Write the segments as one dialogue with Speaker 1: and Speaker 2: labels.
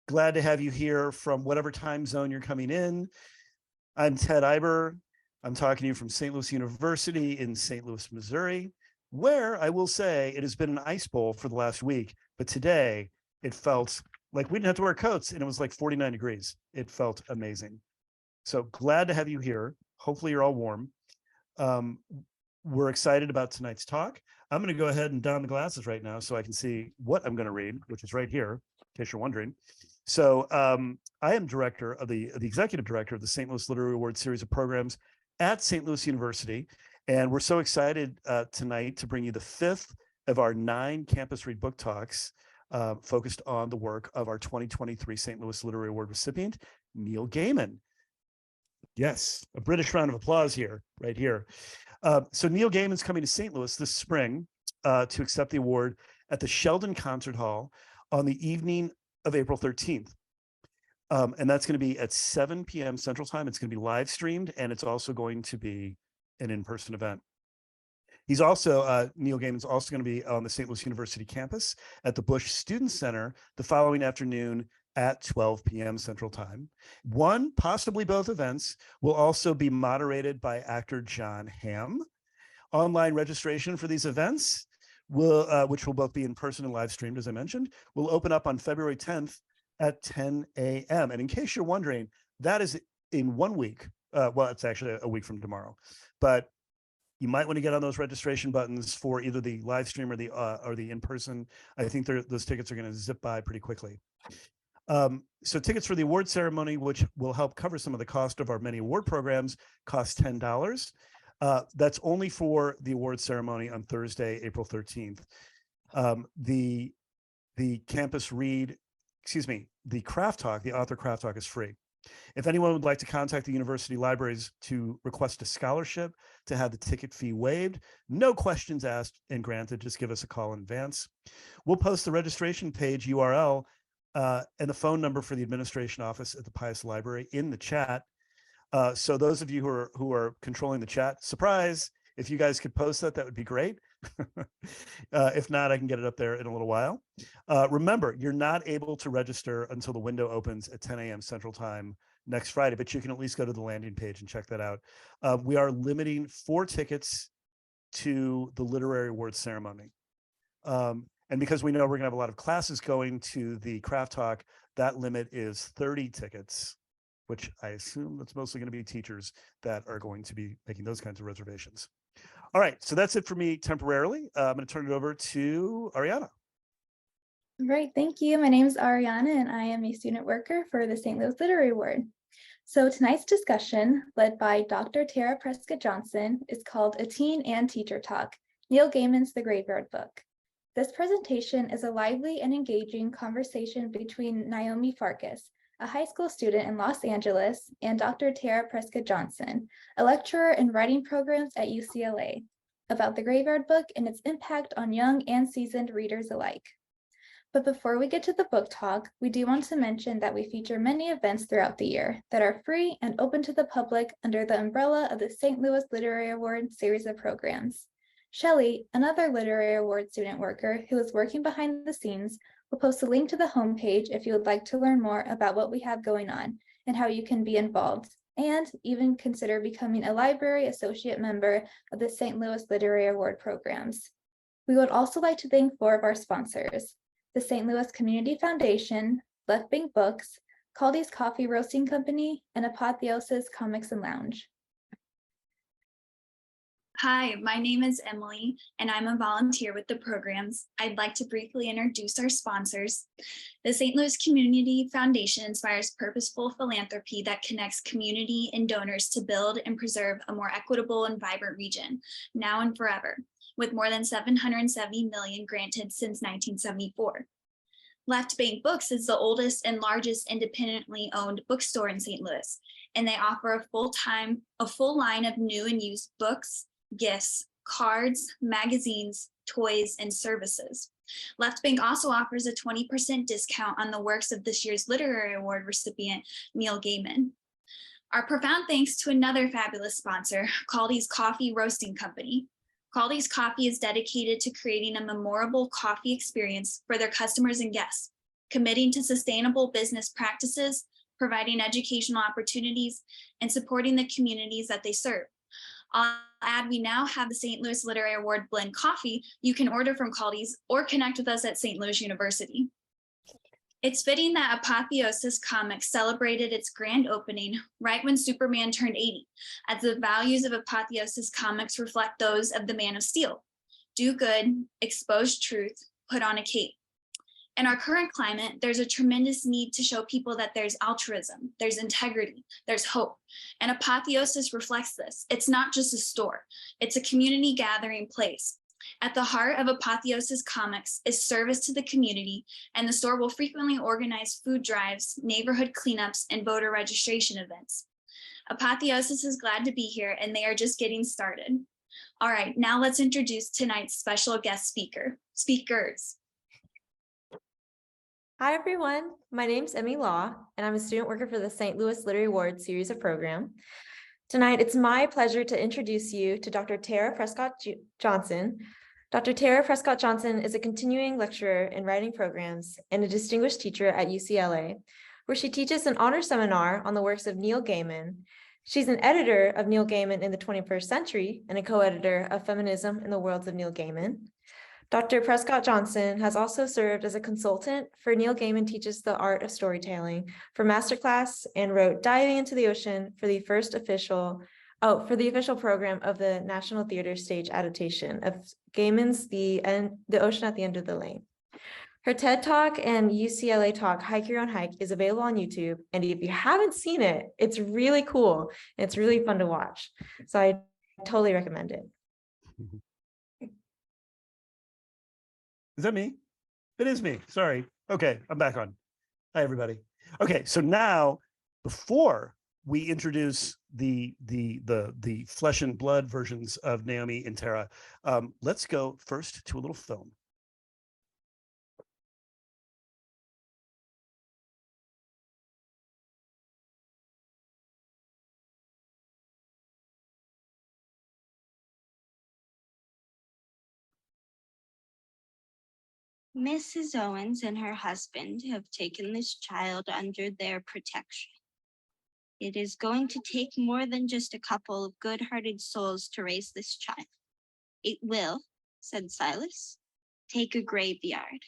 Speaker 1: Glad to have you here from whatever time zone you're coming in. I'm Ted Iber. I'm talking to you from St. Louis University in St. Louis, Missouri, where I will say it has been an ice bowl for the last week, but today it felt like we didn't have to wear coats and it was like 49 degrees. It felt amazing. So glad to have you here. Hopefully you're all warm. We're excited about tonight's talk. I'm going to go ahead and don the glasses right now so I can see what I'm going to read, which is right here, in case you're wondering. So I am director of the executive director of the St. Louis Literary Award series of programs at St. Louis University. And we're so excited tonight to bring you the fifth of our 9 Campus Read Book Talks focused on the work of our 2023 St. Louis Literary Award recipient, Neil Gaiman. Yes, a British round of applause here, right here. So Neil Gaiman's coming to St. Louis this spring to accept the award at the Sheldon Concert Hall on the evening of April 13th. And that's going to be at 7 p.m. Central Time. It's going to be live streamed, and it's also going to be an in-person event. He's also, Neil Gaiman's also going to be on the St. Louis University campus at the Bush Student Center the following afternoon at 12 p.m. Central Time. One, possibly both events, will also be moderated by actor John Hamm. Online registration for these events, which will both be in person and live streamed, as I mentioned, will open up on February 10th at 10 a.m. And in case you're wondering, that is in 1 week. Well, it's actually a week from tomorrow, but you might want to get on those registration buttons for either the live stream or the in-person. I think those tickets are going to zip by pretty quickly. So tickets for the award ceremony, which will help cover some of the cost of our many award programs, cost $10. That's only for the award ceremony on Thursday, April 13th. The campus read, the craft talk, the author craft talk is free. If anyone would like to contact the university libraries to request a scholarship to have the ticket fee waived, no questions asked and granted, just give us a call in advance. We'll post the registration page URL and the phone number for the administration office at the Pius Library in the chat. So those of you who are controlling the chat, surprise, if you guys could post that would be great. If not, I can get it up there in a little while. Remember, you're not able to register until the window opens at 10 a.m. Central Time next Friday, but you can at least go to the landing page and check that out. We are limiting 4 tickets to the Literary Awards ceremony. And because we know we're going to have a lot of classes going to the craft talk, that limit is 30 tickets, which I assume that's mostly going to be teachers that are going to be making those kinds of reservations. All right, so that's it for me temporarily. I'm going to turn it over to Ariana.
Speaker 2: Great, thank you. My name is Ariana, and I am a student worker for the St. Louis Literary Award. So tonight's discussion, led by Dr. Tara Prescott-Johnson, is called A Teen and Teacher Talk, Neil Gaiman's The Graveyard Book. This presentation is a lively and engaging conversation between Naomi Farkas, a high school student in Los Angeles, and Dr. Tara Prescott-Johnson, a lecturer in writing programs at UCLA, about the Graveyard Book and its impact on young and seasoned readers alike. But before we get to the book talk, we do want to mention that we feature many events throughout the year that are free and open to the public under the umbrella of the St. Louis Literary Award series of programs. Shelley, another Literary Award student worker who is working behind the scenes, will post a link to the homepage if you would like to learn more about what we have going on and how you can be involved, and even consider becoming a library associate member of the St. Louis Literary Award programs. We would also like to thank 4 of our sponsors: the St. Louis Community Foundation, Left Bank Books, Caldy's Coffee Roasting Company, and Apotheosis Comics and Lounge.
Speaker 3: Hi, my name is Emily, and I'm a volunteer with the programs. I'd like to briefly introduce our sponsors. The St. Louis Community Foundation inspires purposeful philanthropy that connects community and donors to build and preserve a more equitable and vibrant region, now and forever, with more than $770 million granted since 1974. Left Bank Books is the oldest and largest independently owned bookstore in St. Louis, and they offer a full line of new and used books, gifts, cards, magazines, toys, and services. Left Bank also offers a 20% discount on the works of this year's Literary Award recipient, Neil Gaiman. Our profound thanks to another fabulous sponsor, Caldy's Coffee Roasting Company. Caldy's Coffee is dedicated to creating a memorable coffee experience for their customers and guests. committing to sustainable business practices, providing educational opportunities, and supporting the communities that they serve. I'll add, we now have the St. Louis Literary Award Blend Coffee you can order from Caldy's or connect with us at St. Louis University. It's fitting that Apotheosis Comics celebrated its grand opening right when Superman turned 80, as the values of Apotheosis Comics reflect those of the Man of Steel. Do good, expose truth, put on a cape. In our current climate, there's a tremendous need to show people that there's altruism, there's integrity, there's hope. And Apotheosis reflects this. It's not just a store, it's a community gathering place. At the heart of Apotheosis Comics is service to the community, and the store will frequently organize food drives, neighborhood cleanups, and voter registration events. Apotheosis is glad to be here, and they are just getting started. All right, now let's introduce tonight's special guest speakers.
Speaker 4: Hi, everyone. My name's Emmy Law, and I'm a student worker for the St. Louis Literary Award series of program. Tonight, it's my pleasure to introduce you to Dr. Tara Prescott-Johnson. Dr. Tara Prescott-Johnson is a continuing lecturer in writing programs and a distinguished teacher at UCLA, where she teaches an honor seminar on the works of Neil Gaiman. She's an editor of Neil Gaiman in the 21st Century and a co-editor of Feminism in the Worlds of Neil Gaiman. Dr. Prescott-Johnson has also served as a consultant for Neil Gaiman Teaches the Art of Storytelling for Masterclass and wrote Diving into the Ocean for the official program of the National Theater stage adaptation of Gaiman's The Ocean at the End of the Lane. Her TED Talk and UCLA talk, Hike Your Own Hike, is available on YouTube. And if you haven't seen it, it's really cool. It's really fun to watch. So I totally recommend it.
Speaker 1: Is that me? It is me. Sorry. Okay, I'm back on. Hi, everybody. Okay, so now before we introduce the flesh and blood versions of Naomi and Tara, let's go first to a little film.
Speaker 5: Mrs. Owens and her husband have taken this child under their protection. It is going to take more than just a couple of good-hearted souls to raise this child. It will, said Silas, take a graveyard.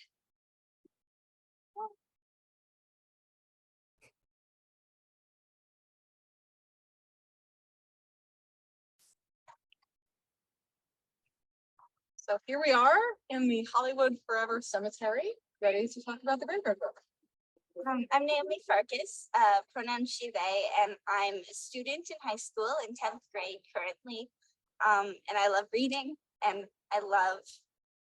Speaker 6: So here we are in the Hollywood Forever Cemetery, ready to talk about the graveyard book.
Speaker 5: I'm Naomi Farkas, pronouns she, they, and I'm a student in high school in 10th grade currently. And I love reading and I love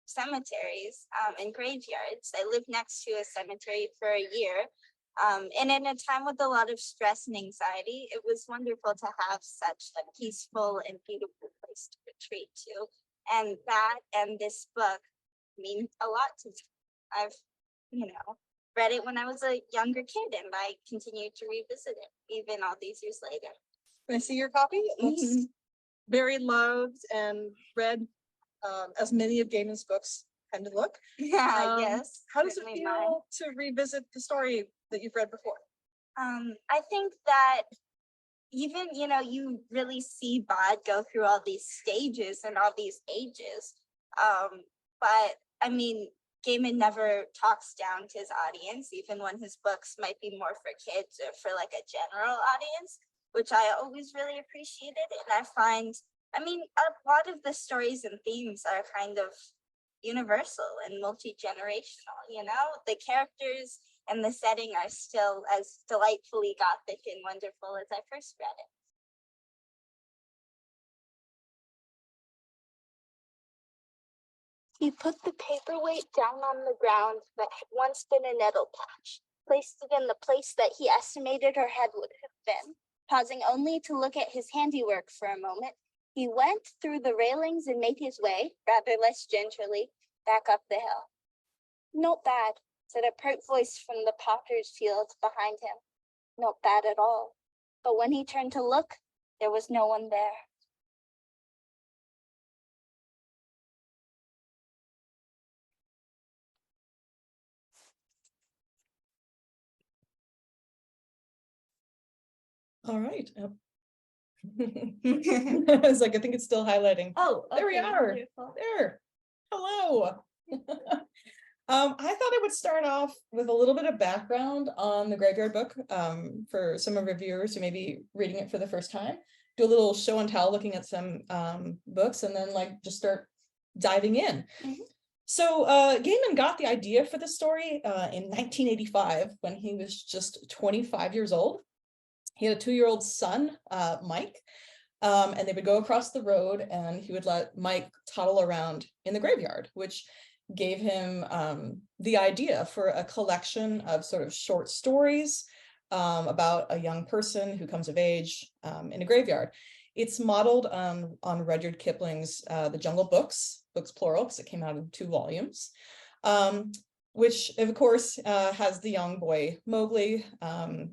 Speaker 5: cemeteries and graveyards. I lived next to a cemetery for a year. And in a time with a lot of stress and anxiety, it was wonderful to have such a peaceful and beautiful place to retreat to. And that and this book mean a lot to me. I've, read it when I was a younger kid, and I continue to revisit it even all these years later.
Speaker 6: Can I see your copy? It looks very loved and read, as many of Gaiman's books tend to look.
Speaker 5: Yeah, yes.
Speaker 6: How does it
Speaker 5: certainly
Speaker 6: feel
Speaker 5: mine.
Speaker 6: to revisit the story that you've read before?
Speaker 5: I think that even, you really see Bod go through all these stages and all these ages. But I mean, Gaiman never talks down to his audience, even when his books might be more for kids or for like a general audience, which I always really appreciated. And I find, a lot of the stories and themes are kind of universal and multi-generational, the characters and the setting are still as delightfully gothic and wonderful as I first read it. He put the paperweight down on the ground that had once been a nettle patch, placed it in the place that he estimated her head would have been. Pausing only to look at his handiwork for a moment, he went through the railings and made his way, rather less gingerly, back up the hill. Not bad, said a pert voice from the potter's field behind him. Not bad at all. But when he turned to look, there was no one there.
Speaker 6: All right. It's like, I think it's still highlighting.
Speaker 5: Oh,
Speaker 6: There we
Speaker 5: okay,
Speaker 6: are.
Speaker 5: wonderful.
Speaker 6: There. Hello. I thought I would start off with a little bit of background on the Graveyard Book for some of our viewers who may be reading it for the first time. Do a little show and tell, looking at some books, and then like just start diving in.
Speaker 5: Mhm.
Speaker 6: So Gaiman got the idea for the story in 1985 when he was just 25 years old. He had a 2-year-old son, Mike, and they would go across the road and he would let Mike toddle around in the graveyard, which gave him the idea for a collection of sort of short stories about a young person who comes of age in a graveyard. It's modeled on Rudyard Kipling's The Jungle Books plural, because it came out in 2 volumes, which of course has the young boy Mowgli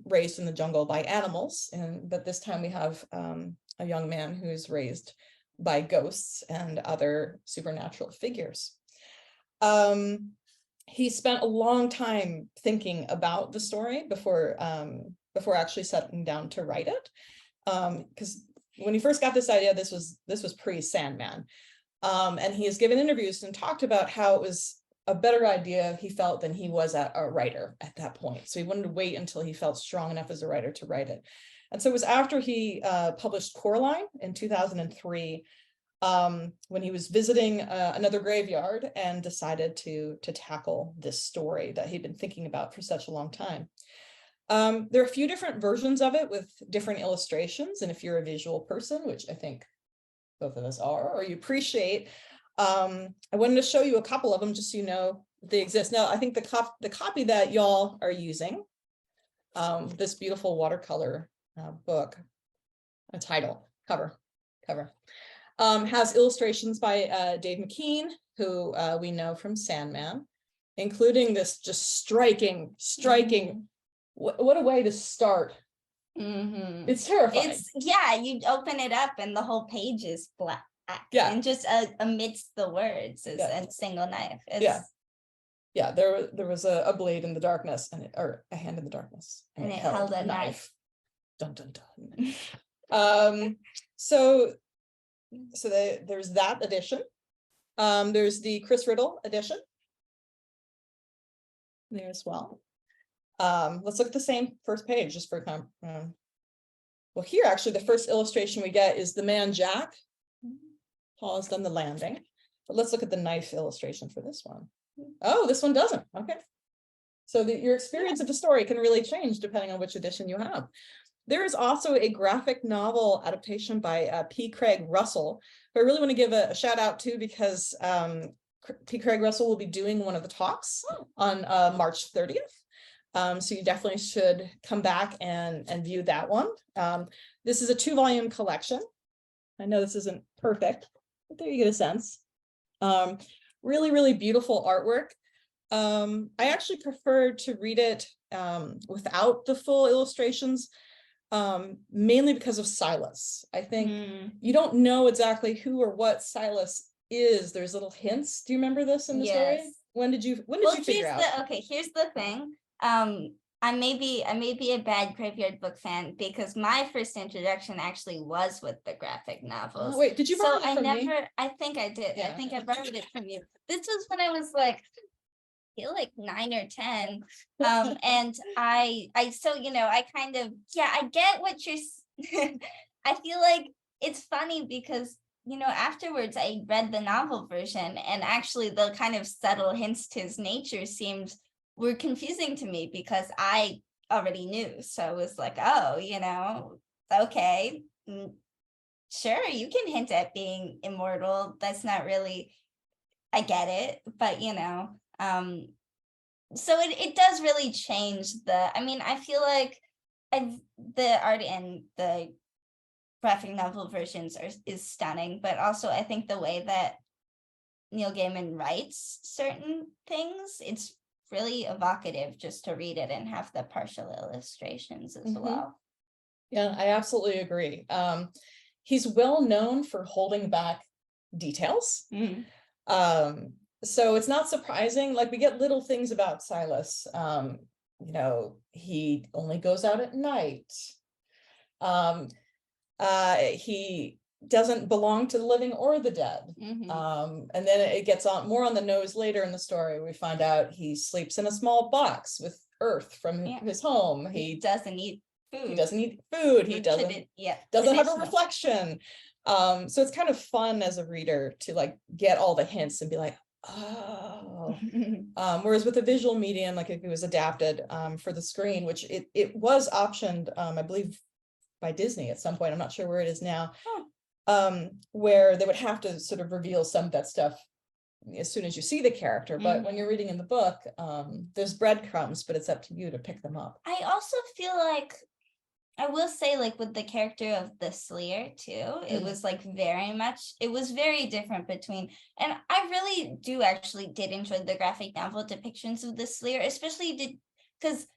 Speaker 6: raised in the jungle by animals, but this time we have a young man who's raised by ghosts and other supernatural figures. He spent a long time thinking about the story before actually settling down to write it, because when he first got this idea, this was pre-Sandman, and he has given interviews and talked about how it was a better idea, he felt, than he was a writer at that point. So he wanted to wait until he felt strong enough as a writer to write it. And so it was after he published Coraline in 2003, when he was visiting another graveyard and decided to tackle this story that he'd been thinking about for such a long time. There are a few different versions of it with different illustrations, and if you're a visual person, which I think both of us are, or you appreciate, I wanted to show you a couple of them just so you know they exist. Now, I think the copy that y'all are using, this beautiful watercolor book, a title, cover, has illustrations by Dave McKean, who we know from Sandman, including this just striking, what a way to start.
Speaker 5: Mhm.
Speaker 6: It's terrifying.
Speaker 5: Yeah, you open it up and the whole page is black.
Speaker 6: Yeah.
Speaker 5: And just amidst the words is a single knife.
Speaker 6: Yeah, there was a blade in the darkness, or a hand in the darkness,
Speaker 5: and it held a knife.
Speaker 6: Dun dun dun. So there's that edition. There's the Chris Riddle edition there as well. Let's look at the same first page just for well, here actually the first illustration we get is the man Jack paused on the landing, but let's look at the knife illustration for this one. Oh, this one doesn't. Okay, so your experience of the story can really change depending on which edition you have. There is also a graphic novel adaptation by P. Craig Russell, who I really want to give a shout out to, because P. Craig Russell will be doing one of the talks on March 30th. So you definitely should come back and view that one. This is a 2-volume collection. I know this isn't perfect, but there you get a sense. Really, really beautiful artwork. I actually prefer to read it without the full illustrations, mainly because of Silas. I think you don't know exactly who or what Silas is. There's little hints. Do you remember this in the story? When did you figure out?
Speaker 5: Here's the thing. I may be a bad Graveyard Book fan, because my first introduction actually was with the graphic novels.
Speaker 6: Oh, wait, did you borrow it from me?
Speaker 5: I think I did.
Speaker 6: Yeah.
Speaker 5: I think I borrowed it from you. This was when I was like, I feel like 9 or 10. And I so, I kind of, I get what you're, I feel like it's funny because, afterwards I read the novel version, and actually the kind of subtle hints to his nature were confusing to me because I already knew. So it was like, oh, okay, sure, you can hint at being immortal. That's not really, I get it, but so it does really change I feel like the art in the graphic novel versions is stunning, but also I think the way that Neil Gaiman writes certain things, it's really evocative just to read it and have the partial illustrations as well.
Speaker 6: Yeah, I absolutely agree. He's well known for holding back details. So it's not surprising, like we get little things about Silas. He only goes out at night. He doesn't belong to the living or the dead. And then it gets on more on the nose later in the story. We find out he sleeps in a small box with earth from his home.
Speaker 5: He doesn't eat food.
Speaker 6: He doesn't eat food. He doesn't have a reflection. So it's kind of fun as a reader to like get all the hints and be like, oh. Whereas with a visual medium, like if it was adapted for the screen, which it was optioned, I believe, by Disney at some point. I'm not sure where it is now. Where they would have to sort of reveal some of that stuff as soon as you see the character. But when you're reading in the book, there's breadcrumbs, but it's up to you to pick them up.
Speaker 5: I also feel like, I will say, like with the character of the Slayer too, it was like it was very different between, and I really did enjoy the graphic novel depictions of the Slayer, especially because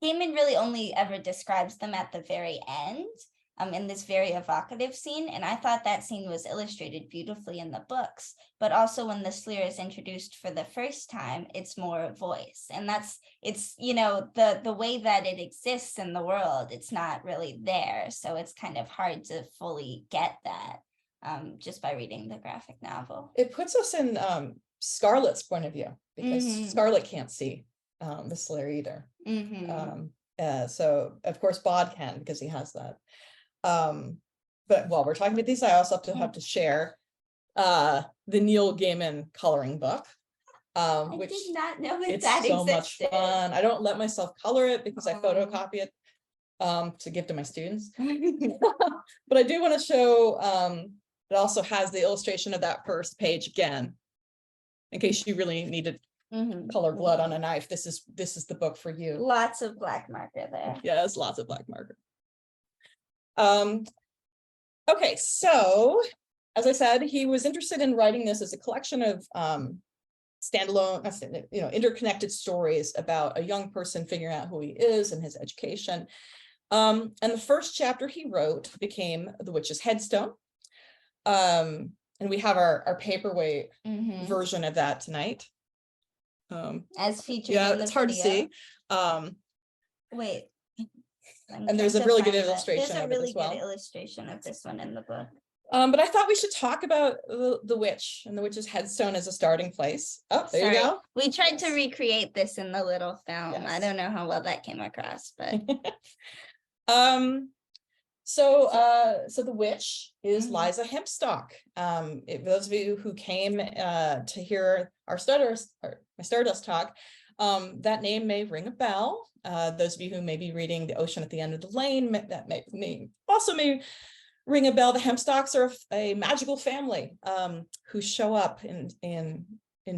Speaker 5: Gaiman really only ever describes them at the very end. In this very evocative scene, and I thought that scene was illustrated beautifully in the books. But also when the Slayer is introduced for the first time, it's more voice, and it's the way that it exists in the world, it's not really there, so it's kind of hard to fully get that just by reading the graphic novel.
Speaker 6: It puts us in Scarlett's point of view, because Scarlett can't see the Slayer either. So of course Bod can, because he has that. But while we're talking about these, I also have to share the Neil Gaiman coloring book, which
Speaker 5: I did not know
Speaker 6: it's
Speaker 5: that
Speaker 6: so
Speaker 5: existed.
Speaker 6: much fun. I don't let myself color it because I photocopy it to give to my students. But I do want to show it also has the illustration of that first page again, in case you really needed color blood on a knife. This is the book for you.
Speaker 5: Lots of black marker there.
Speaker 6: Yes, lots of black marker. Okay, so as I said, he was interested in writing this as a collection of standalone, interconnected stories about a young person figuring out who he is and his education. And the first chapter he wrote became The Witch's Headstone. And we have our paperweight version of that tonight.
Speaker 5: As featured
Speaker 6: yeah,
Speaker 5: in the
Speaker 6: it's hard
Speaker 5: video.
Speaker 6: to see.
Speaker 5: Wait.
Speaker 6: And there's a really good illustration
Speaker 5: There's a
Speaker 6: of it
Speaker 5: really
Speaker 6: as well.
Speaker 5: good illustration of this one in the book.
Speaker 6: But I thought we should talk about the witch and the witch's headstone as a starting place. Oh, there you go.
Speaker 5: We tried to recreate this in the little film.
Speaker 6: Yes.
Speaker 5: I don't know how well that came across, but
Speaker 6: so the witch is Liza Hempstock. Those of you who came to hear my Stardust talk, that name may ring a bell. Those of you who may be reading The Ocean at the End of the Lane, that may ring a bell. The Hempstocks are a magical family who show up in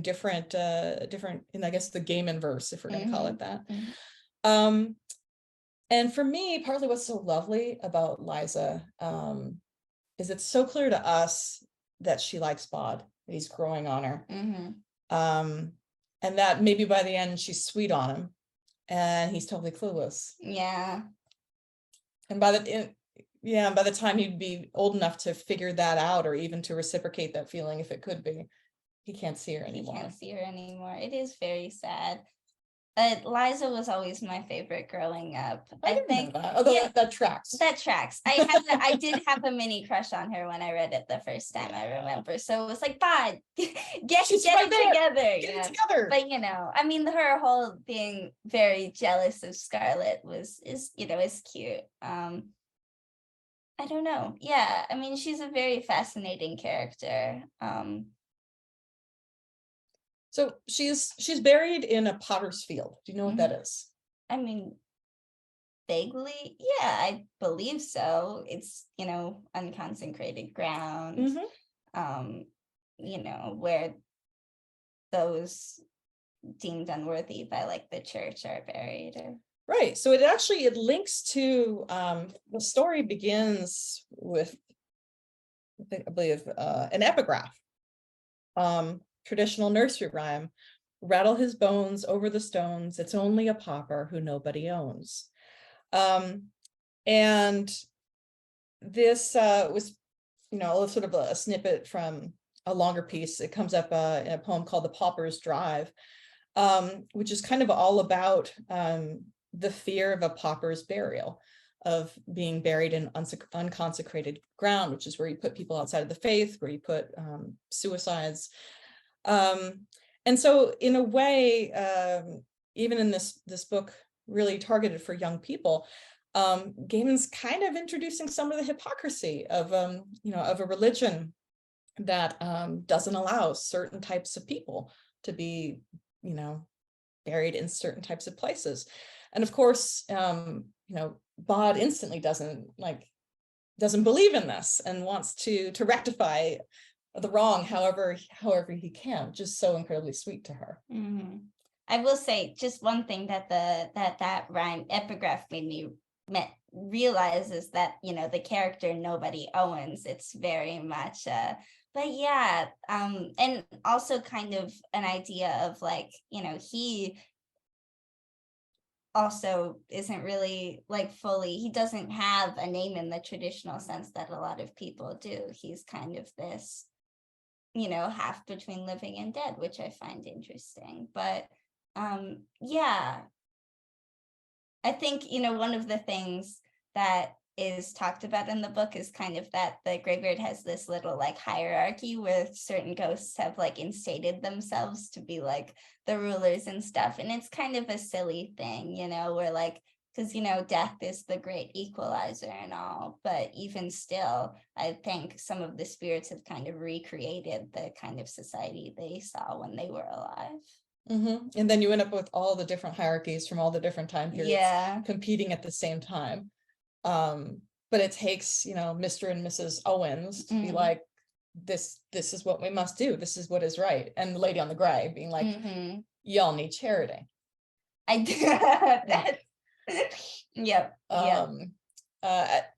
Speaker 6: different in, I guess, the Gaiman verse, if we're going to call it that. And for me, partly what's so lovely about Liza is it's so clear to us that she likes Bod, that he's growing on her. And that maybe by the end she's sweet on him and he's totally clueless.
Speaker 5: yeah.
Speaker 6: And by the time he'd be old enough to figure that out, or even to reciprocate that feeling, if it could be, he can't see her anymore.
Speaker 5: He can't see her anymore. It is very sad. Liza was always my favorite growing up.
Speaker 6: I think that. Although that tracks.
Speaker 5: That tracks. I did have a mini crush on her when I read it the first time, I remember. So it was like, Bod, get it together.
Speaker 6: Get it together.
Speaker 5: But I mean, her whole being very jealous of Scarlett is cute. I don't know. Yeah, I mean, she's a very fascinating character.
Speaker 6: So she's buried in a potter's field. Do you know what that is?
Speaker 5: I mean, vaguely, yeah, I believe so. It's, unconsecrated ground, where those deemed unworthy by like the church are buried.
Speaker 6: Right. So it links to the story begins with, I believe, an epigraph. Traditional nursery rhyme: rattle his bones over the stones, it's only a pauper who nobody owns. And this was, sort of a snippet from a longer piece. It comes up in a poem called The Pauper's Drive, which is kind of all about the fear of a pauper's burial. of being buried in unconsecrated ground, which is where you put people outside of the faith, where you put suicides. And so in a way, even in this book really targeted for young people, Gaiman's kind of introducing some of the hypocrisy of of a religion that doesn't allow certain types of people to be buried in certain types of places. And of course, Bod instantly doesn't believe in this and wants to rectify the wrong however he can. Just so incredibly sweet to her.
Speaker 5: Mm-hmm. I will say just one thing that that rhyme epigraph made me realize is that the character Nobody Owens, it's very much but yeah, and also kind of an idea of he also isn't really fully, he doesn't have a name in the traditional sense that a lot of people do. He's kind of this half between living and dead, which I find interesting. But yeah, I think one of the things that is talked about in the book is kind of that the graveyard has this little hierarchy where certain ghosts have instated themselves to be the rulers and stuff, and it's kind of a silly thing, where because death is the great equalizer and all, but even still, I think some of the spirits have kind of recreated the kind of society they saw when they were alive.
Speaker 6: Mm-hmm. And then you end up with all the different hierarchies from all the different time periods competing at the same time. But it takes Mr. and Mrs. Owens to be like, this is what we must do, this is what is right, and the lady on the gray being like, y'all need charity.
Speaker 5: I do that. Yep.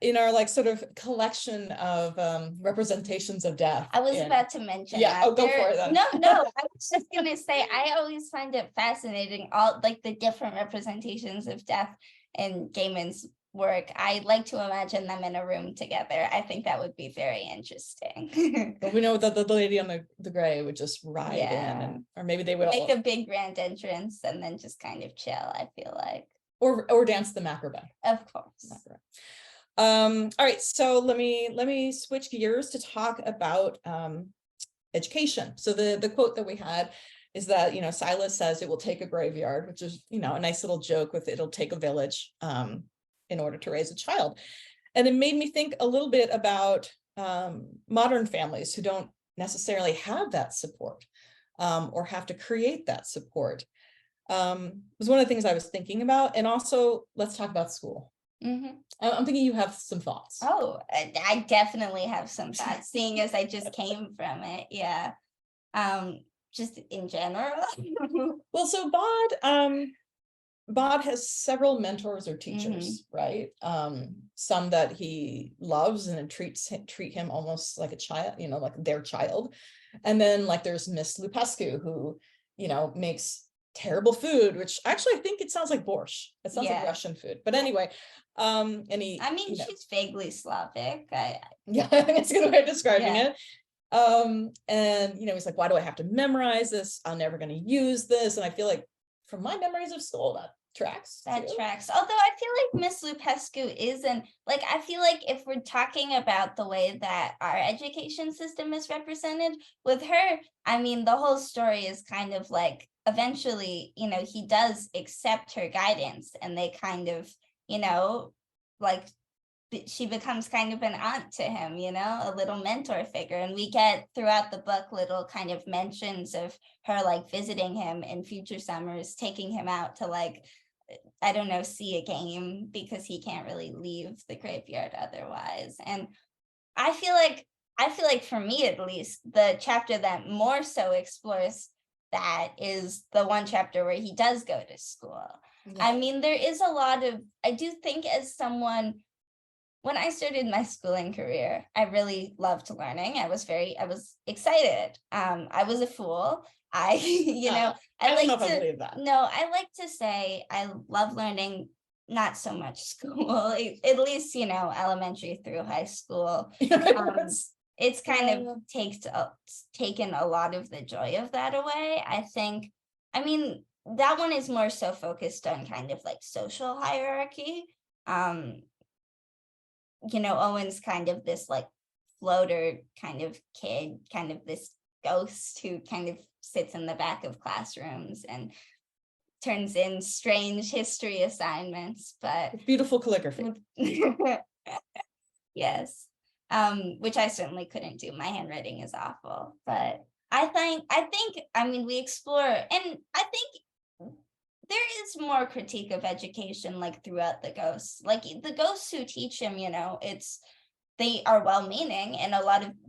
Speaker 6: In our sort of collection of representations of death.
Speaker 5: I was about to mention that.
Speaker 6: Oh, go for it then.
Speaker 5: No, I was just gonna say, I always find it fascinating, all the different representations of death in Gaiman's work. I like to imagine them in a room together. I think that would be very interesting.
Speaker 6: But we know that the lady on the gray would just ride in, or maybe they would
Speaker 5: make a big grand entrance and then just kind of chill, I feel like.
Speaker 6: Or dance the macrobay.
Speaker 5: Of course.
Speaker 6: All right, so let me switch gears to talk about education. So the quote that we had is that Silas says it will take a graveyard, which is a nice little joke with it'll take a village in order to raise a child. And it made me think a little bit about modern families who don't necessarily have that support or have to create that support. Was one of the things I was thinking about. And also, let's talk about school. I'm thinking you have some thoughts.
Speaker 5: Oh, I definitely have some thoughts, seeing as I just came from it. Yeah. Just in general.
Speaker 6: Well, so Bod has several mentors or teachers, right? Some that he loves and treat him almost like a child, like their child. And then there's Miss Lupescu, who, makes terrible food, which actually I think it sounds like borscht. It sounds like Russian food. But anyway,
Speaker 5: she's vaguely Slavic.
Speaker 6: Yeah, I think it's a good way of describing it. And he's like, why do I have to memorize this? I'm never going to use this. And I feel like from my memories of school, that tracks.
Speaker 5: Although I feel like Miss Lupescu isn't I feel like if we're talking about the way that our education system is represented with her, the whole story is kind of eventually, he does accept her guidance, and they kind of, she becomes kind of an aunt to him, a little mentor figure. And we get throughout the book little kind of mentions of her visiting him in future summers, taking him out to I don't know, see a game, because he can't really leave the graveyard otherwise. And I feel like for me, at least, the chapter that more so explores that is the one chapter where he does go to school. There is a lot of, I do think, as someone, when I started my schooling career, I really loved learning. I was excited. I was a fool. I don't know if I believe that. No, I like to say I love learning, not so much school, at least, elementary through high school. It's kind of taken a lot of the joy of that away. I think, that one is more so focused on kind of social hierarchy. you know, Owen's kind of this like floater kind of kid, kind of this ghost who kind of sits in the back of classrooms and turns in strange history assignments, but
Speaker 6: Beautiful calligraphy.
Speaker 5: yes, which I certainly couldn't do. My handwriting is awful, but I think, I mean, we explore, and I think there is more critique of education like throughout the ghosts. Like the ghosts who teach him, you know, they are well-meaning, and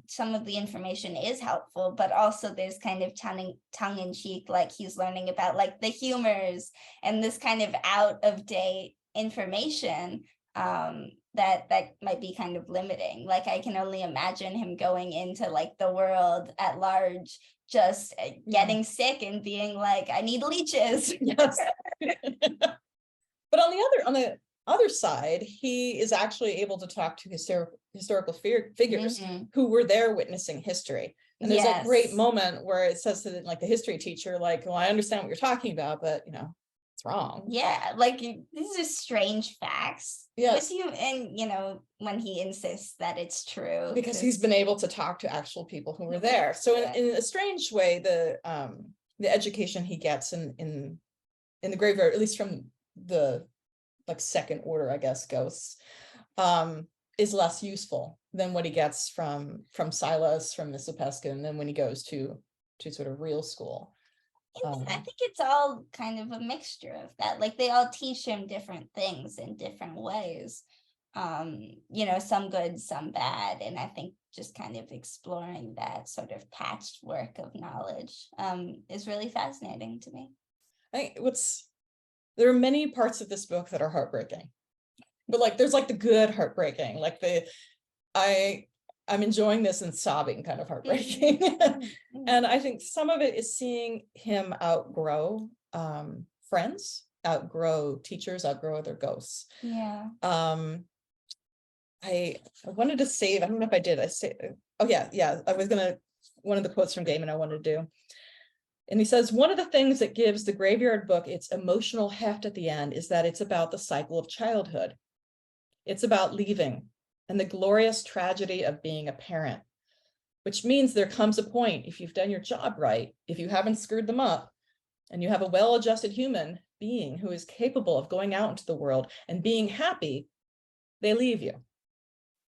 Speaker 5: some of the information is helpful, but also there's kind of tongue-in-cheek, like he's learning about like the humors and this kind of out-of-date information that might be kind of limiting. Like I can only imagine him going into like the world at large, just getting sick and being like, I need leeches.
Speaker 6: Yes. But on the other side, he is actually able to talk to historical figures who were there witnessing history. And there's a great moment where it says to like the history teacher, like, well, I understand what you're talking about, but you know, it's wrong.
Speaker 5: Yeah, like these are strange facts.
Speaker 6: Yes.
Speaker 5: And you know, when he insists that it's true.
Speaker 6: Because he's been able to talk to actual people who were there. So in a strange way, the education he gets in the graveyard, at least from the like second order, I guess, ghosts, is less useful than what he gets from Silas, from Miss Peskin, and then when he goes to sort of real school.
Speaker 5: I think it's all kind of a mixture of that. Like they all teach him different things in different ways. You know, some good, some bad. And I think just kind of exploring that sort of patchwork of knowledge is really fascinating to me.
Speaker 6: There are many parts of this book that are heartbreaking, but like there's like the good heartbreaking, like I'm enjoying this and sobbing kind of heartbreaking. And I think some of it is seeing him outgrow friends, outgrow teachers, outgrow other ghosts.
Speaker 5: Yeah.
Speaker 6: I wanted to save, I don't know if I did, I was gonna, one of the quotes from Gaiman I wanted to do. And he says, one of the things that gives the Graveyard book its emotional heft at the end is that it's about the cycle of childhood. It's about leaving and the glorious tragedy of being a parent, which means there comes a point, if you've done your job right, if you haven't screwed them up, and you have a well-adjusted human being who is capable of going out into the world and being happy, they leave you.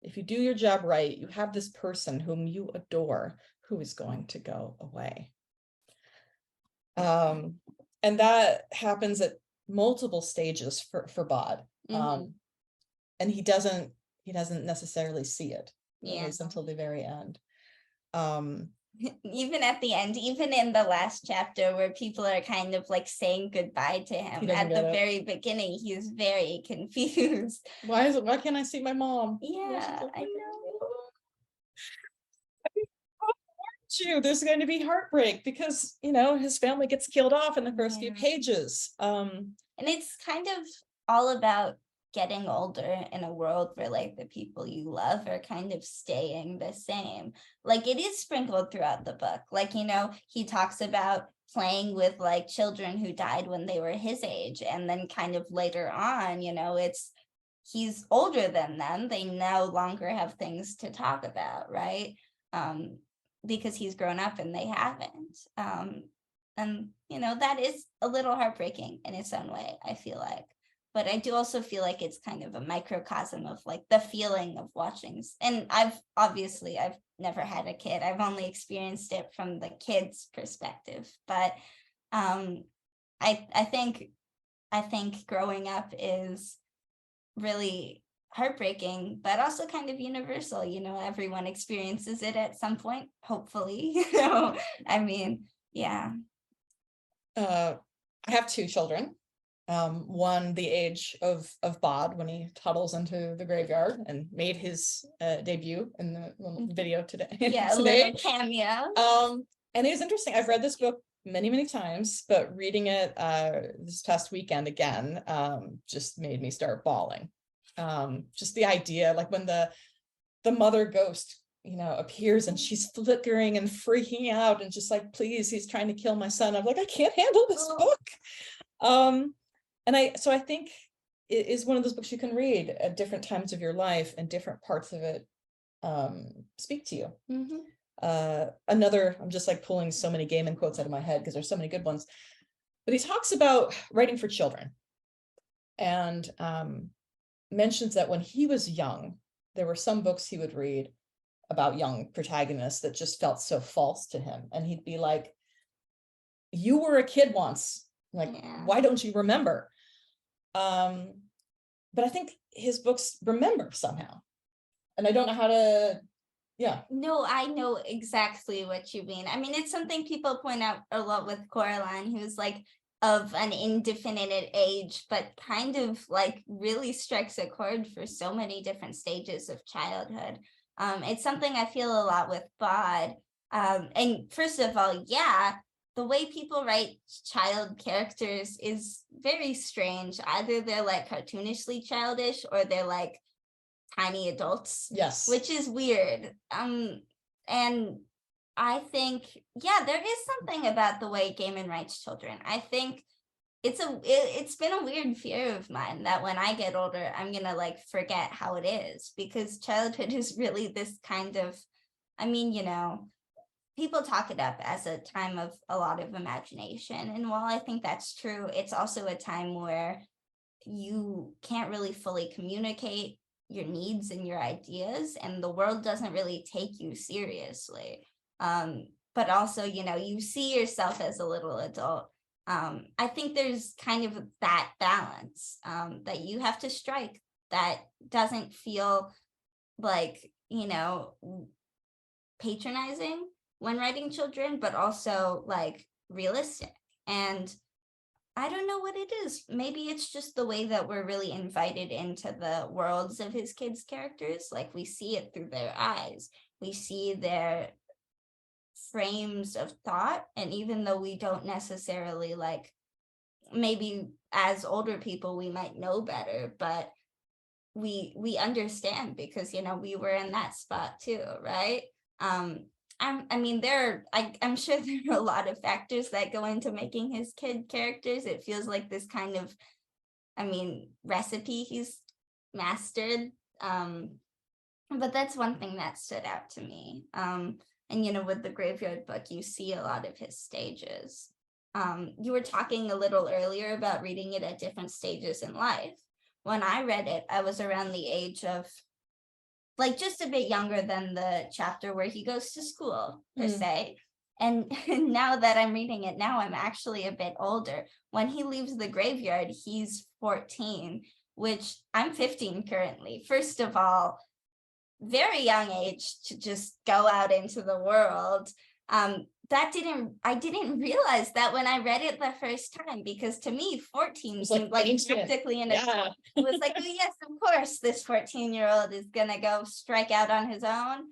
Speaker 6: If you do your job right, you have this person whom you adore who is going to go away. And that happens at multiple stages for Bod. And he doesn't necessarily see it, at least until the very end.
Speaker 5: Even at the end, even in the last chapter where people are kind of like saying goodbye to him at the very beginning, he's very confused.
Speaker 6: Why can't I see my mom?
Speaker 5: Yeah, I know.
Speaker 6: There's going to be heartbreak because, you know, his family gets killed off in the first few pages.
Speaker 5: And it's kind of all about getting older in a world where like the people you love are kind of staying the same. Like it is sprinkled throughout the book. Like, you know, he talks about playing with like children who died when they were his age. And then kind of later on, you know, he's older than them. They no longer have things to talk about, right? Because he's grown up and they haven't. And, you know, that is a little heartbreaking in its own way, I feel like. But I do also feel like it's kind of a microcosm of like the feeling of watching. And I've never had a kid. I've only experienced it from the kid's perspective. But I think growing up is really heartbreaking, but also kind of universal. You know, everyone experiences it at some point, hopefully. You know, I mean, yeah.
Speaker 6: I have two children. One the age of Bod when he toddles into the graveyard and made his debut in the little video today.
Speaker 5: Yeah, a little cameo.
Speaker 6: And it was interesting. I've read this book many times, but reading it this past weekend again just made me start bawling. Just the idea, like when the mother ghost, you know, appears and she's flickering and freaking out and just like, please, he's trying to kill my son. I'm like, I can't handle this book. And I think is one of those books you can read at different times of your life, and different parts of it speak to you. Another, I'm just like pulling so many Gaiman quotes out of my head because there's so many good ones, but he talks about writing for children, and mentions that when he was young, there were some books he would read about young protagonists that just felt so false to him, and he'd be like, you were a kid once, like, why don't you remember? But I think his books remember somehow, and I don't know how to,
Speaker 5: No, I know exactly what you mean. I mean, it's something people point out a lot with Coraline, who's like of an indefinite age, but kind of like really strikes a chord for so many different stages of childhood. It's something I feel a lot with Bod. And first of all, the way people write child characters is very strange. Either they're like cartoonishly childish, or they're like tiny adults.
Speaker 6: yes,
Speaker 5: Which is weird. And I think, there is something about the way Gaiman writes children. I think it's been a weird fear of mine that when I get older, I'm gonna like forget how it is, because childhood is really this kind of, I mean, people talk it up as a time of a lot of imagination. And while I think that's true, it's also a time where you can't really fully communicate your needs and your ideas, and the world doesn't really take you seriously. But also, you see yourself as a little adult. I think there's kind of that balance that you have to strike that doesn't feel like, patronizing when writing children, but also like realistic. And I don't know what it is. Maybe it's just the way that we're really invited into the worlds of his kids' characters. Like, we see it through their eyes. We see their frames of thought. And even though we don't necessarily like, maybe as older people, we might know better, but we understand because, we were in that spot too, right? I'm sure there are a lot of factors that go into making his kid characters. It feels like this kind of, recipe he's mastered. But that's one thing that stood out to me. And, with the Graveyard Book, you see a lot of his stages. You were talking a little earlier about reading it at different stages in life. When I read it, I was around the age of, like, just a bit younger than the chapter where he goes to school, per se. And now that I'm reading it now, I'm actually a bit older. When he leaves the graveyard, he's 14, which I'm 15 currently. First of all, very young age to just go out into the world. I didn't realize that when I read it the first time, because to me, 14 seemed like practically an adult. It was like, oh yes, of course, this 14-year-old is gonna go strike out on his own.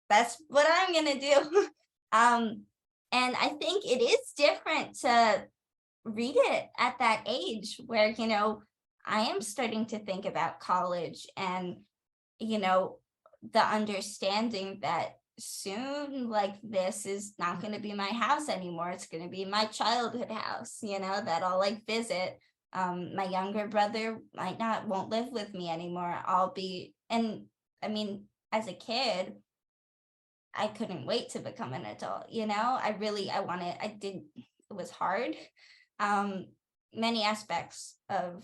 Speaker 5: That's what I'm gonna do. And I think it is different to read it at that age where, I am starting to think about college and, the understanding that soon, like, this is not going to be my house anymore. It's going to be my childhood house, that I'll like visit. My younger brother won't live with me anymore. As a kid, I couldn't wait to become an adult. It was hard. Many aspects of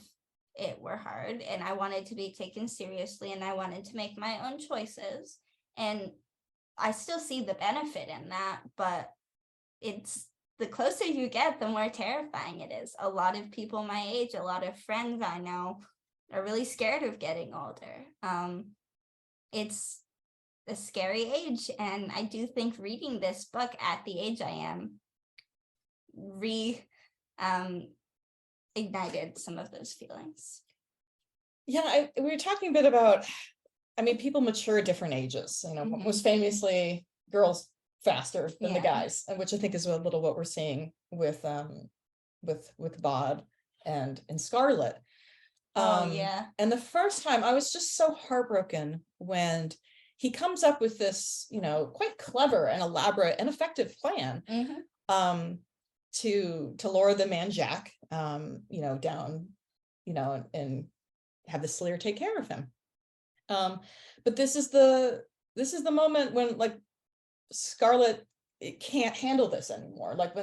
Speaker 5: it were hard, and I wanted to be taken seriously, and I wanted to make my own choices. And I still see the benefit in that, but it's the closer you get, the more terrifying it is. A lot of people my age, a lot of friends I know are really scared of getting older. It's a scary age, and I do think reading this book at the age I am ignited some of those feelings.
Speaker 6: Yeah, we were talking a bit about, people mature at different ages, most famously girls faster than the guys, and which I think is a little what we're seeing with Bod and Scarlet. And the first time I was just so heartbroken when he comes up with this, quite clever and elaborate and effective plan to lure the man Jack, down and have the slayer take care of him. But this is the moment when like Scarlett can't handle this anymore. Like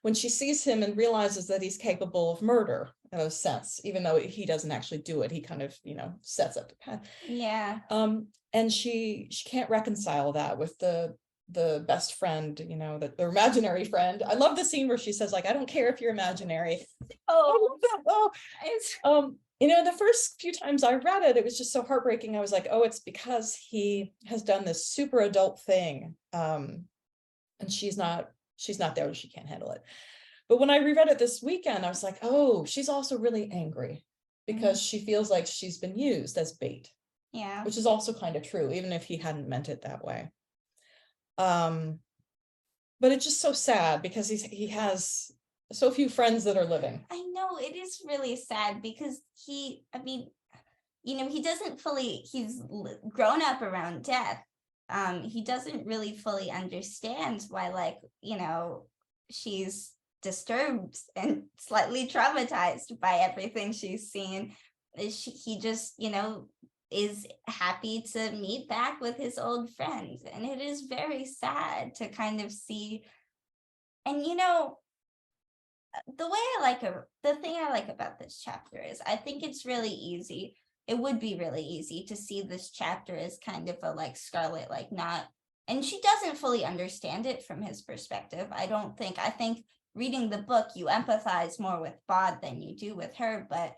Speaker 6: when she sees him and realizes that he's capable of murder in a sense, even though he doesn't actually do it, he kind of, sets up the path.
Speaker 5: Yeah.
Speaker 6: And she can't reconcile that with the best friend, the imaginary friend. I love the scene where she says, like, I don't care if you're imaginary. The first few times I read it, it was just so heartbreaking. I was like, oh, it's because he has done this super adult thing. And she's not there, she can't handle it. But when I reread it this weekend, I was like, oh, she's also really angry because she feels like she's been used as bait.
Speaker 5: Yeah.
Speaker 6: Which is also kind of true, even if he hadn't meant it that way. But it's just so sad because he has so few friends that are living.
Speaker 5: I know, it is really sad because he doesn't fully, he's grown up around death. He doesn't really fully understand why, like, she's disturbed and slightly traumatized by everything she's seen. He just, is happy to meet back with his old friends. And it is very sad to kind of see. And, the thing I like about this chapter is I think it's really easy. It would be really easy to see this chapter as kind of a like Scarlett, like not, and she doesn't fully understand it from his perspective. I think reading the book, you empathize more with Bod than you do with her. But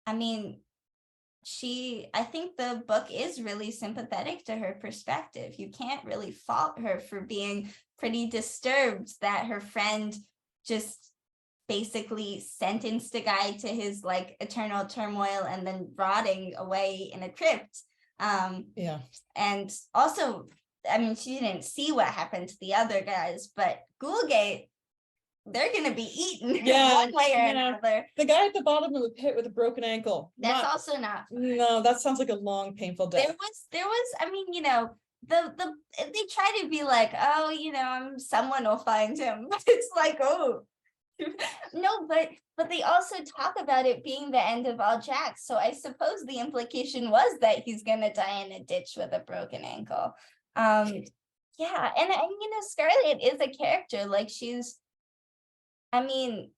Speaker 5: I mean, I think the book is really sympathetic to her perspective. You can't really fault her for being pretty disturbed that her friend just basically sentenced a guy to his like eternal turmoil and then rotting away in a crypt. And also, I mean, she didn't see what happened to the other guys, but Ghoulgate, they're going to be eaten one way or another.
Speaker 6: The guy at the bottom of the pit with a broken ankle.
Speaker 5: That's also not fun.
Speaker 6: No, that sounds like a long, painful death.
Speaker 5: There was, I mean, they try to be like, oh, someone will find him. But it's like, oh, no, but they also talk about it being the end of all Jacks. So I suppose the implication was that he's going to die in a ditch with a broken ankle. Yeah. And Scarlett is a character. Like she's an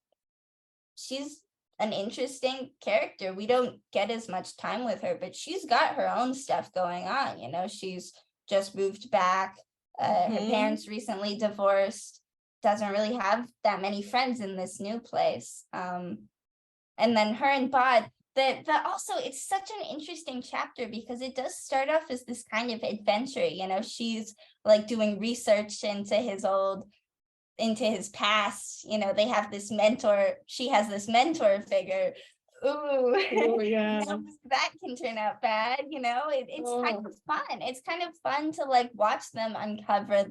Speaker 5: interesting character. We don't get as much time with her, but she's got her own stuff going on. She's just moved back. Her parents recently divorced, doesn't really have that many friends in this new place. And then her and Bod, but also it's such an interesting chapter because it does start off as this kind of adventure. She's like doing research into his past. They have this mentor. She has this mentor figure. Ooh,
Speaker 6: yeah.
Speaker 5: That can turn out bad. It's kind of fun. It's kind of fun to like watch them uncover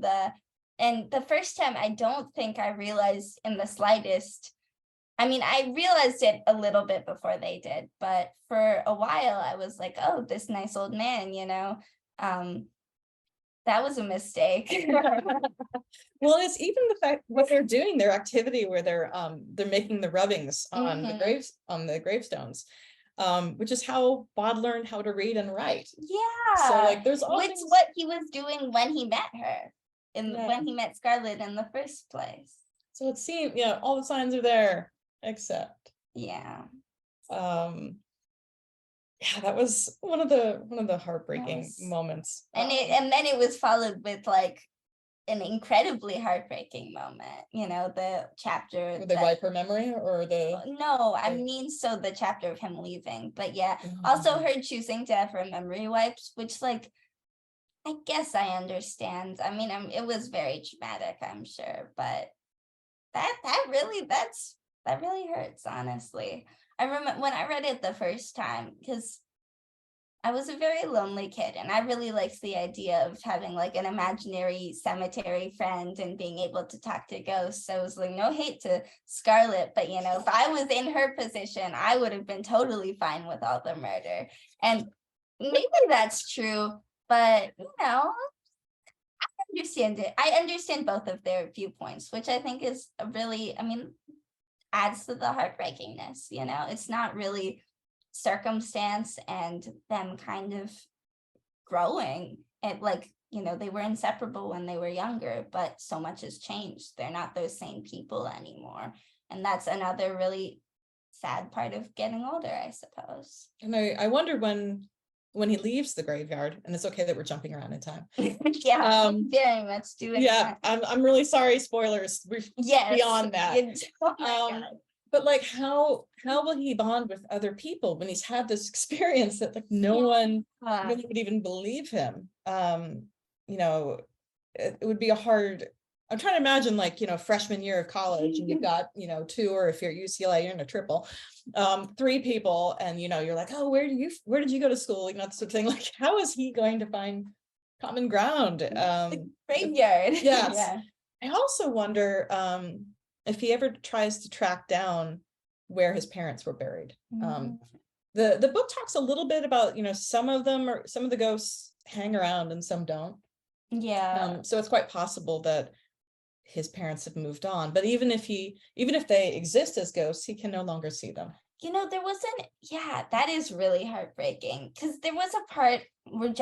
Speaker 5: and the first time I don't think I realized in the slightest. I mean, I realized it a little bit before they did, but for a while I was like, oh, this nice old man, that was a mistake.
Speaker 6: Well, it's even the fact what they're doing, their activity where they're making the rubbings on the gravestones, which is how Bod learned how to read and write.
Speaker 5: Yeah.
Speaker 6: So like there's all
Speaker 5: It's what he was doing when he met her, when he met Scarlett in the first place.
Speaker 6: So it seemed, all the signs are there, except.
Speaker 5: Yeah.
Speaker 6: That was one of the heartbreaking moments.
Speaker 5: And then it was followed with like an incredibly heartbreaking moment, the chapter
Speaker 6: Would they wipe her memory or
Speaker 5: no, I mean, so the chapter of him leaving, but yeah, also her choosing to have her memory wiped, which like I guess I understand. I mean, it was very traumatic, I'm sure, but that really hurts, honestly. I remember when I read it the first time, because I was a very lonely kid and I really liked the idea of having like an imaginary cemetery friend and being able to talk to ghosts. So it was like no hate to Scarlett, but if I was in her position, I would have been totally fine with all the murder. And maybe that's true, but I understand it. I understand both of their viewpoints, which I think is really, adds to the heartbreakingness. It's not really circumstance and them kind of growing. It like, you know, they were inseparable when they were younger, but so much has changed. They're not those same people anymore. And that's another really sad part of getting older, I suppose.
Speaker 6: And I wonder when he leaves the graveyard, and it's okay that we're jumping around in time.
Speaker 5: Yeah, very much doing
Speaker 6: Yeah,
Speaker 5: that.
Speaker 6: I'm really sorry, spoilers. We're
Speaker 5: Yes,
Speaker 6: beyond that.
Speaker 5: Oh my God.
Speaker 6: But like, how will he bond with other people when he's had this experience that like no
Speaker 5: Yeah.
Speaker 6: one really would even believe him? You know, it would be a hard. I'm trying to imagine like, you know, freshman year of college, and you've got, you know, 2, or if you're at UCLA, you're in a triple, 3 people, and you know, you're like, oh, where did you go to school? You know, that sort of thing. Like, how is he going to find common ground?
Speaker 5: Graveyard.
Speaker 6: Yes.
Speaker 5: Yeah.
Speaker 6: I also wonder if he ever tries to track down where his parents were buried. The book talks a little bit about, you know, some of the ghosts hang around and some don't.
Speaker 5: Yeah.
Speaker 6: So it's quite possible that his parents have moved on, but even if they exist as ghosts, he can no longer see them.
Speaker 5: You know, that is really heartbreaking, because there was a part I'm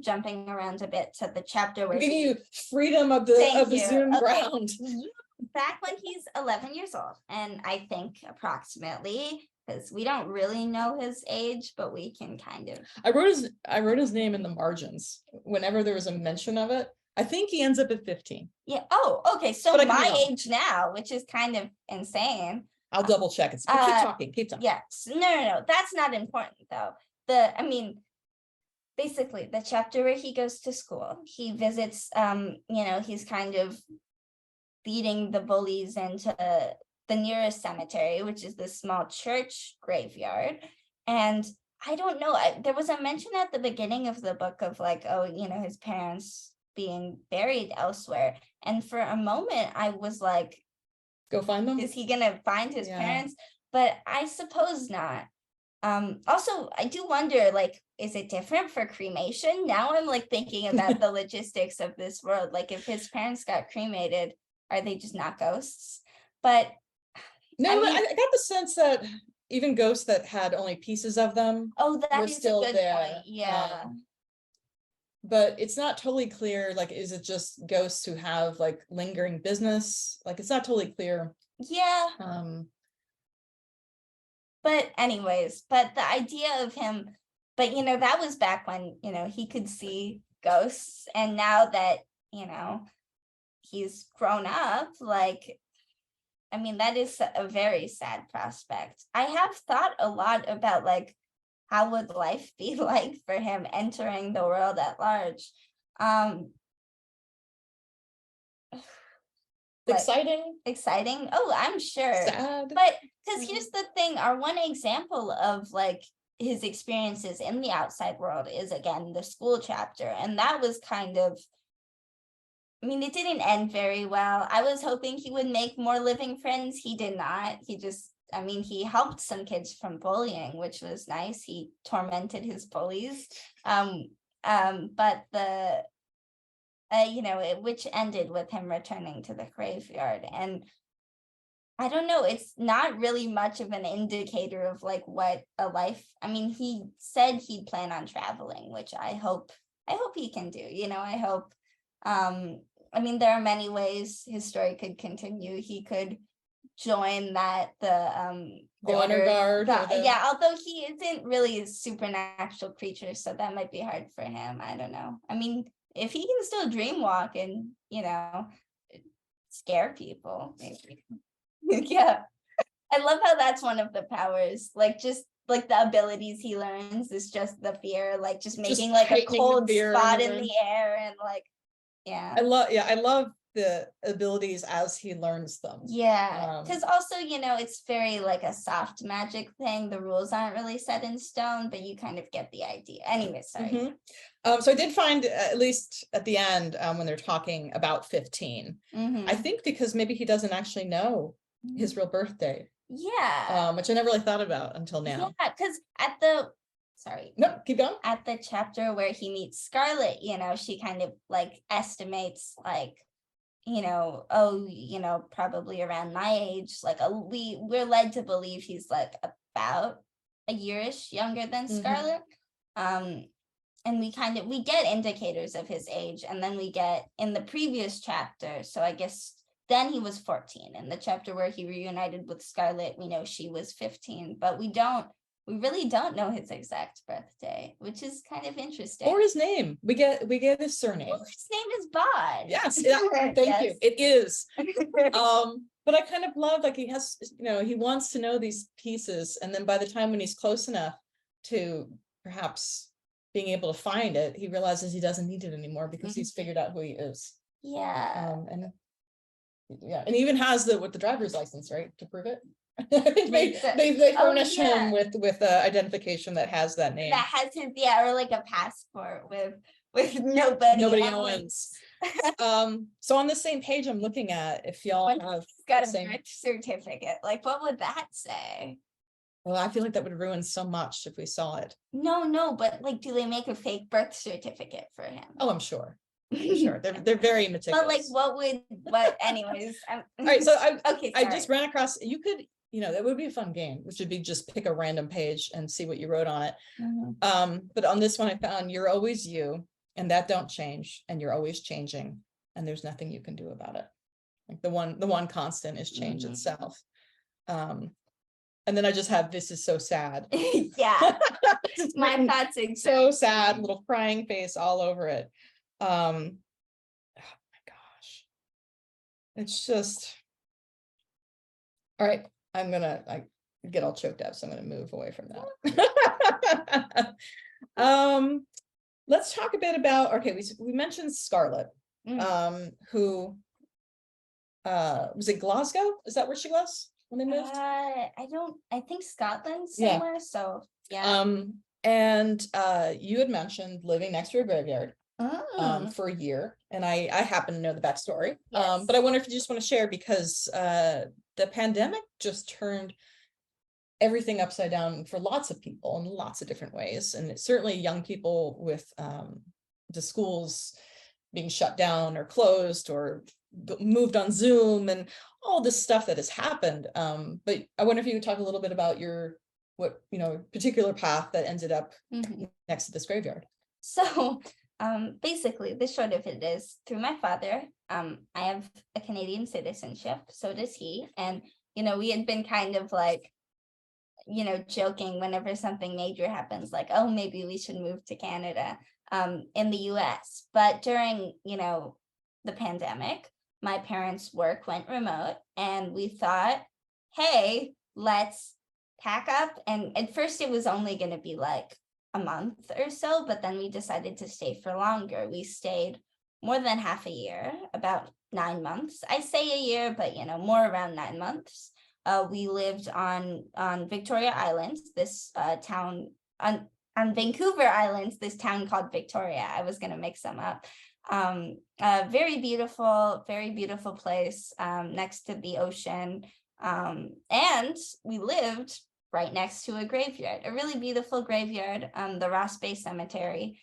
Speaker 5: jumping around a bit to the chapter where
Speaker 6: I'm giving you freedom of the Zoom
Speaker 5: Okay.
Speaker 6: ground.
Speaker 5: Back when he's 11 years old, and I think approximately, because we don't really know his age, but we can kind of.
Speaker 6: I wrote his name in the margins whenever there was a mention of it. I think he ends up at 15.
Speaker 5: Yeah. Oh, okay. So
Speaker 6: But I could be
Speaker 5: my
Speaker 6: wrong.
Speaker 5: age now, which is kind of insane.
Speaker 6: I'll double check it. Keep talking.
Speaker 5: Yes. No. That's not important though. Basically the chapter where he goes to school, he visits, you know, he's kind of leading the bullies into the nearest cemetery, which is this small church graveyard. And I don't know, there was a mention at the beginning of the book of like, oh, you know, his parents being buried elsewhere. And for a moment I was like,
Speaker 6: Go find them.
Speaker 5: is he gonna find his parents? But I suppose not. Also, I do wonder, like, is it different for cremation? Now I'm like thinking about the logistics of this world. Like, if his parents got cremated, are they just not ghosts? But
Speaker 6: no,
Speaker 5: I mean,
Speaker 6: I got the sense that even ghosts that had only pieces of them
Speaker 5: that
Speaker 6: were
Speaker 5: is
Speaker 6: still
Speaker 5: a good
Speaker 6: there.
Speaker 5: point. Yeah.
Speaker 6: But it's not totally clear, like, is it just ghosts who have like lingering business? Like, it's not totally clear.
Speaker 5: Yeah. But anyways, but the idea of him, but you know, that was back when, you know, he could see ghosts. And now that, you know, he's grown up, like, I mean, that is a very sad prospect. I have thought a lot about like, how would life be like for him entering the world at large? Exciting. Oh, I'm sure.
Speaker 6: Sad.
Speaker 5: But because here's the thing, our one example of like his experiences in the outside world is again the school chapter. And that was kind of, I mean, it didn't end very well. I was hoping he would make more living friends. He did not. He helped some kids from bullying, which was nice. He tormented his bullies. But which ended with him returning to the graveyard. And I don't know, it's not really much of an indicator of like what a life, I mean, he said he'd plan on traveling, which I hope he can do, you know, I hope, there are many ways his story could continue. He could join the
Speaker 6: honor guard.
Speaker 5: Although he isn't really a supernatural creature, so that might be hard for him. I don't know. I mean, if he can still dream walk and, you know, scare people, maybe. Yeah. I love how that's one of the powers, like just like the abilities he learns is just the fear, like just making like a cold spot in the air and like, yeah.
Speaker 6: I love the abilities as he learns them.
Speaker 5: Yeah, because also, you know, it's very like a soft magic thing. The rules aren't really set in stone, but you kind of get the idea. Anyway, sorry.
Speaker 6: So I did find, at least at the end, when they're talking about 15, I think because maybe he doesn't actually know his real birthday.
Speaker 5: Yeah.
Speaker 6: Which I never really thought about until now.
Speaker 5: Yeah, because
Speaker 6: keep going.
Speaker 5: At the chapter where he meets Scarlett, you know, she kind of like estimates like, you know, probably around my age, like we're led to believe he's like about a yearish younger than
Speaker 6: Mhm.
Speaker 5: Scarlett. And we get indicators of his age, and then we get in the previous chapter, so I guess then he was 14. In the chapter where he reunited with Scarlett, we know she was 15, but we really don't know his exact birthday, which is kind of interesting.
Speaker 6: Or his name. We get his surname.
Speaker 5: Well, his name is Bod.
Speaker 6: Yes, yeah, thank you. It is. But I kind of love, like, he has, he wants to know these pieces, and then by the time when he's close enough to perhaps being able to find it, he realizes he doesn't need it anymore because he's figured out who he is.
Speaker 5: Yeah.
Speaker 6: And he even has the driver's license, right, to prove it. they furnish him with identification that has that name.
Speaker 5: That has his, or like a passport with nobody
Speaker 6: owns. So on the same page I'm looking at, if y'all have
Speaker 5: got
Speaker 6: the
Speaker 5: a
Speaker 6: same
Speaker 5: birth certificate, like what would that say?
Speaker 6: well, I feel like that would ruin so much if we saw it.
Speaker 5: No, but like, do they make a fake birth certificate for him?
Speaker 6: Oh, I'm sure. Sure, they're very meticulous.
Speaker 5: But like, anyways.
Speaker 6: All right, so I
Speaker 5: sorry.
Speaker 6: just ran across, you could, that would be a fun game, which would be just pick a random page and see what you wrote on it. But on this one I found, you're always you, and that don't change, and you're always changing, and there's nothing you can do about it. Like the one constant is change itself. And then I just have, this is so sad.
Speaker 5: Yeah, my thoughts exactly.
Speaker 6: So sad, little crying face all over it. Oh my gosh, it's just, all right, I get all choked up, so I'm gonna move away from that. Let's talk a bit about, okay, we mentioned Scarlett, who was it Glasgow? Is that where she was when they moved?
Speaker 5: I think Scotland somewhere, so yeah.
Speaker 6: And you had mentioned living next to a graveyard for a year, and I happen to know the backstory.
Speaker 5: Yes.
Speaker 6: But I wonder if you just want to share, because the pandemic just turned everything upside down for lots of people in lots of different ways, and certainly young people with the schools being shut down or closed or moved on Zoom and all this stuff that has happened. But I wonder if you could talk a little bit about what particular path that ended up next to this graveyard.
Speaker 5: So basically the short of it is, through my father, I have a Canadian citizenship, so does he. And we had been kind of like joking whenever something major happens, like, oh, maybe we should move to Canada in the US. But during the pandemic, my parents' work went remote, and we thought, hey, let's pack up. And at first it was only going to be like a month or so, but then we decided to stay for longer. We stayed more than half a year, about 9 months. I say a year, but more around 9 months. We lived on Victoria Island, this town on Vancouver Island, this town called Victoria. I was going to mix them up. Very beautiful place next to the ocean. And we lived right next to a graveyard, a really beautiful graveyard, the Ross Bay Cemetery,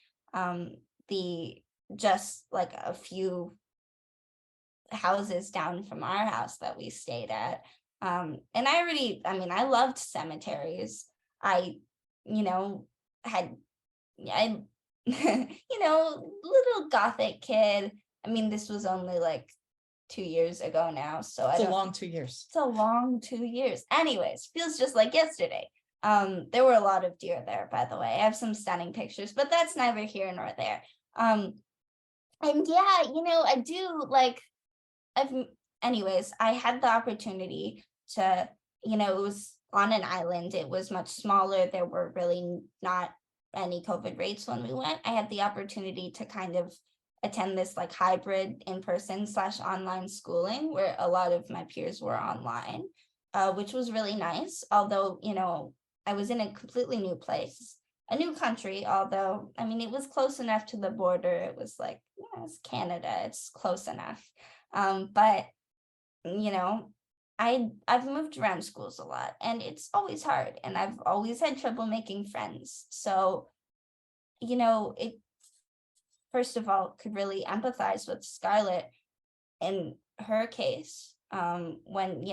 Speaker 5: just like a few houses down from our house that we stayed at. And I loved cemeteries. I little Gothic kid. I mean, this was only like 2 years ago now, so
Speaker 6: it's a long 2 years.
Speaker 5: It's a long 2 years. Anyways, feels just like yesterday. There were a lot of deer there, by the way. I have some stunning pictures, but that's neither here nor there. And yeah, I do like. Anyways, I had the opportunity to, it was on an island. It was much smaller. There were really not any COVID rates when we went. I had the opportunity to kind of attend this like hybrid in-person / online schooling, where a lot of my peers were online, which was really nice. Although, I was in a completely new place, a new country, although, it was close enough to the border. It was like, it's Canada, it's close enough. But, I've moved around schools a lot, and it's always hard, and I've always had trouble making friends. So, it, first of all, could really empathize with Scarlett in her case. when,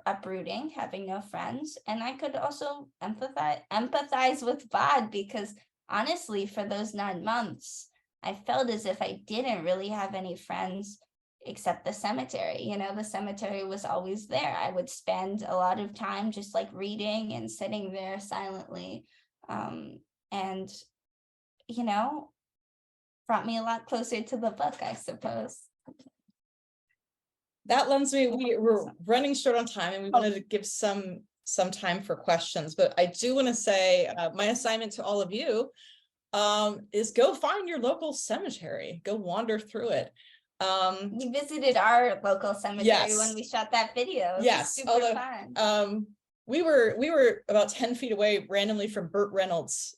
Speaker 5: uprooting, having no friends. And I could also empathize with Bod, because honestly, for those 9 months, I felt as if I didn't really have any friends except the cemetery. The cemetery was always there. I would spend a lot of time just like reading and sitting there silently. And, brought me a lot closer to the book, I suppose.
Speaker 6: That lends me, we're running short on time and we wanted to give some time for questions, but I do want to say my assignment to all of you is go find your local cemetery, go wander through it.
Speaker 5: You visited our local cemetery when we shot that video. It was super fun.
Speaker 6: We were about 10 feet away randomly from Burt Reynolds'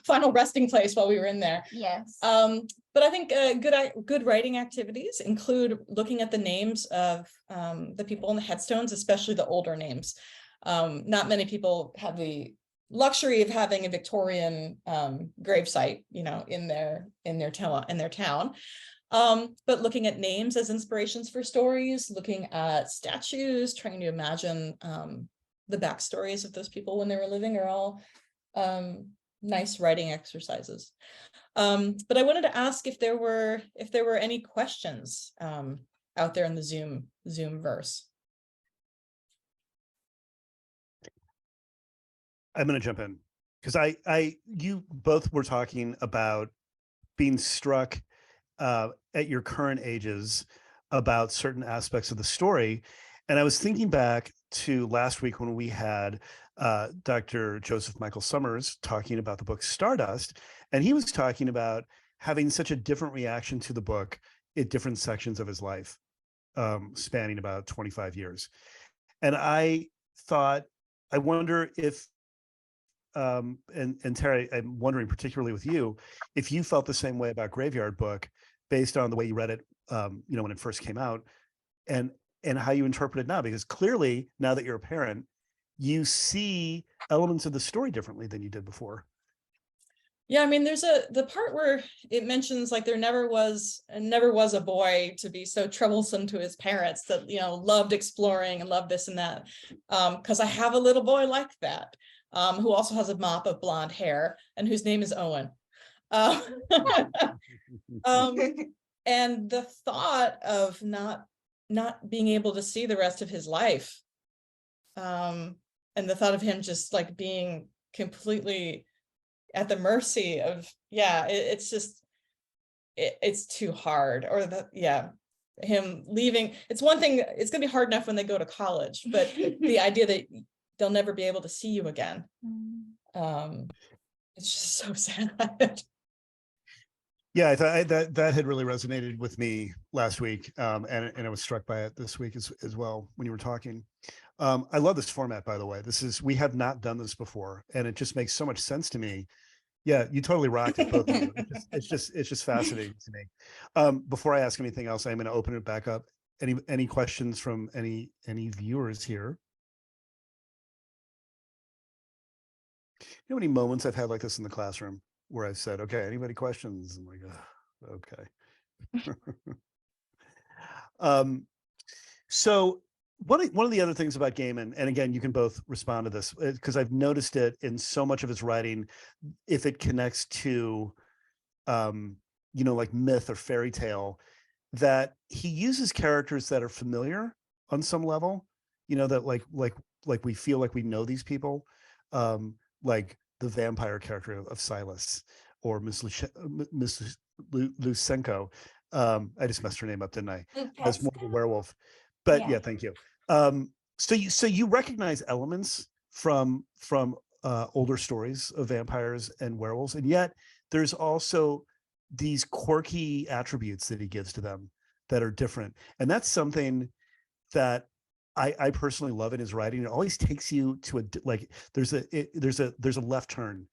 Speaker 6: final resting place while we were in there.
Speaker 5: Yes.
Speaker 6: But I think good writing activities include looking at the names of the people in the headstones, especially the older names. Not many people have the luxury of having a Victorian gravesite, in their town. But looking at names as inspirations for stories, looking at statues, trying to imagine the backstories of those people when they were living are all nice writing exercises. But I wanted to ask if there were any questions out there in the Zoom verse.
Speaker 1: I'm going to jump in because you both were talking about being struck at your current ages about certain aspects of the story. And I was thinking back to last week when we had Dr. Joseph Michael Summers talking about the book Stardust. And he was talking about having such a different reaction to the book at different sections of his life, spanning about 25 years. And I thought, I wonder if, and Tara, I'm wondering particularly with you, if you felt the same way about Graveyard Book based on the way you read it, when it first came out, and how you interpret it now, because clearly now that you're a parent, you see elements of the story differently than you did before.
Speaker 6: Yeah, I mean, there's the part where it mentions like there never was a boy to be so troublesome to his parents that, loved exploring and loved this and that. Because I have a little boy like that, who also has a mop of blonde hair and whose name is Owen. And the thought of not being able to see the rest of his life, and the thought of him just like being completely at the mercy of, it's just, it's too hard. Or him leaving. It's one thing, it's gonna be hard enough when they go to college, but the idea that they'll never be able to see you again, it's just so sad.
Speaker 1: Yeah, I thought that had really resonated with me last week, and I was struck by it this week as well when you were talking. I love this format, by the way. We have not done this before, and it just makes so much sense to me. Yeah, you totally rocked it, both of you. It's just fascinating to me. Before I ask anything else, I'm going to open it back up. Any questions from any viewers here? You know how many moments I've had like this in the classroom where I said, okay, anybody questions? I'm like, okay. So one of the other things about Gaiman, and again, you can both respond to this, because I've noticed it in so much of his writing, if it connects to, like myth or fairy tale, that he uses characters that are familiar on some level, that like we feel like we know these people, like the vampire character of Silas, or Miss Lusenko. I just messed her name up, didn't I? As more of a werewolf. But yeah, thank you. So you recognize elements from older stories of vampires and werewolves, and yet there's also these quirky attributes that he gives to them that are different. And that's something that I personally love in his writing. It always takes you to there's a left turn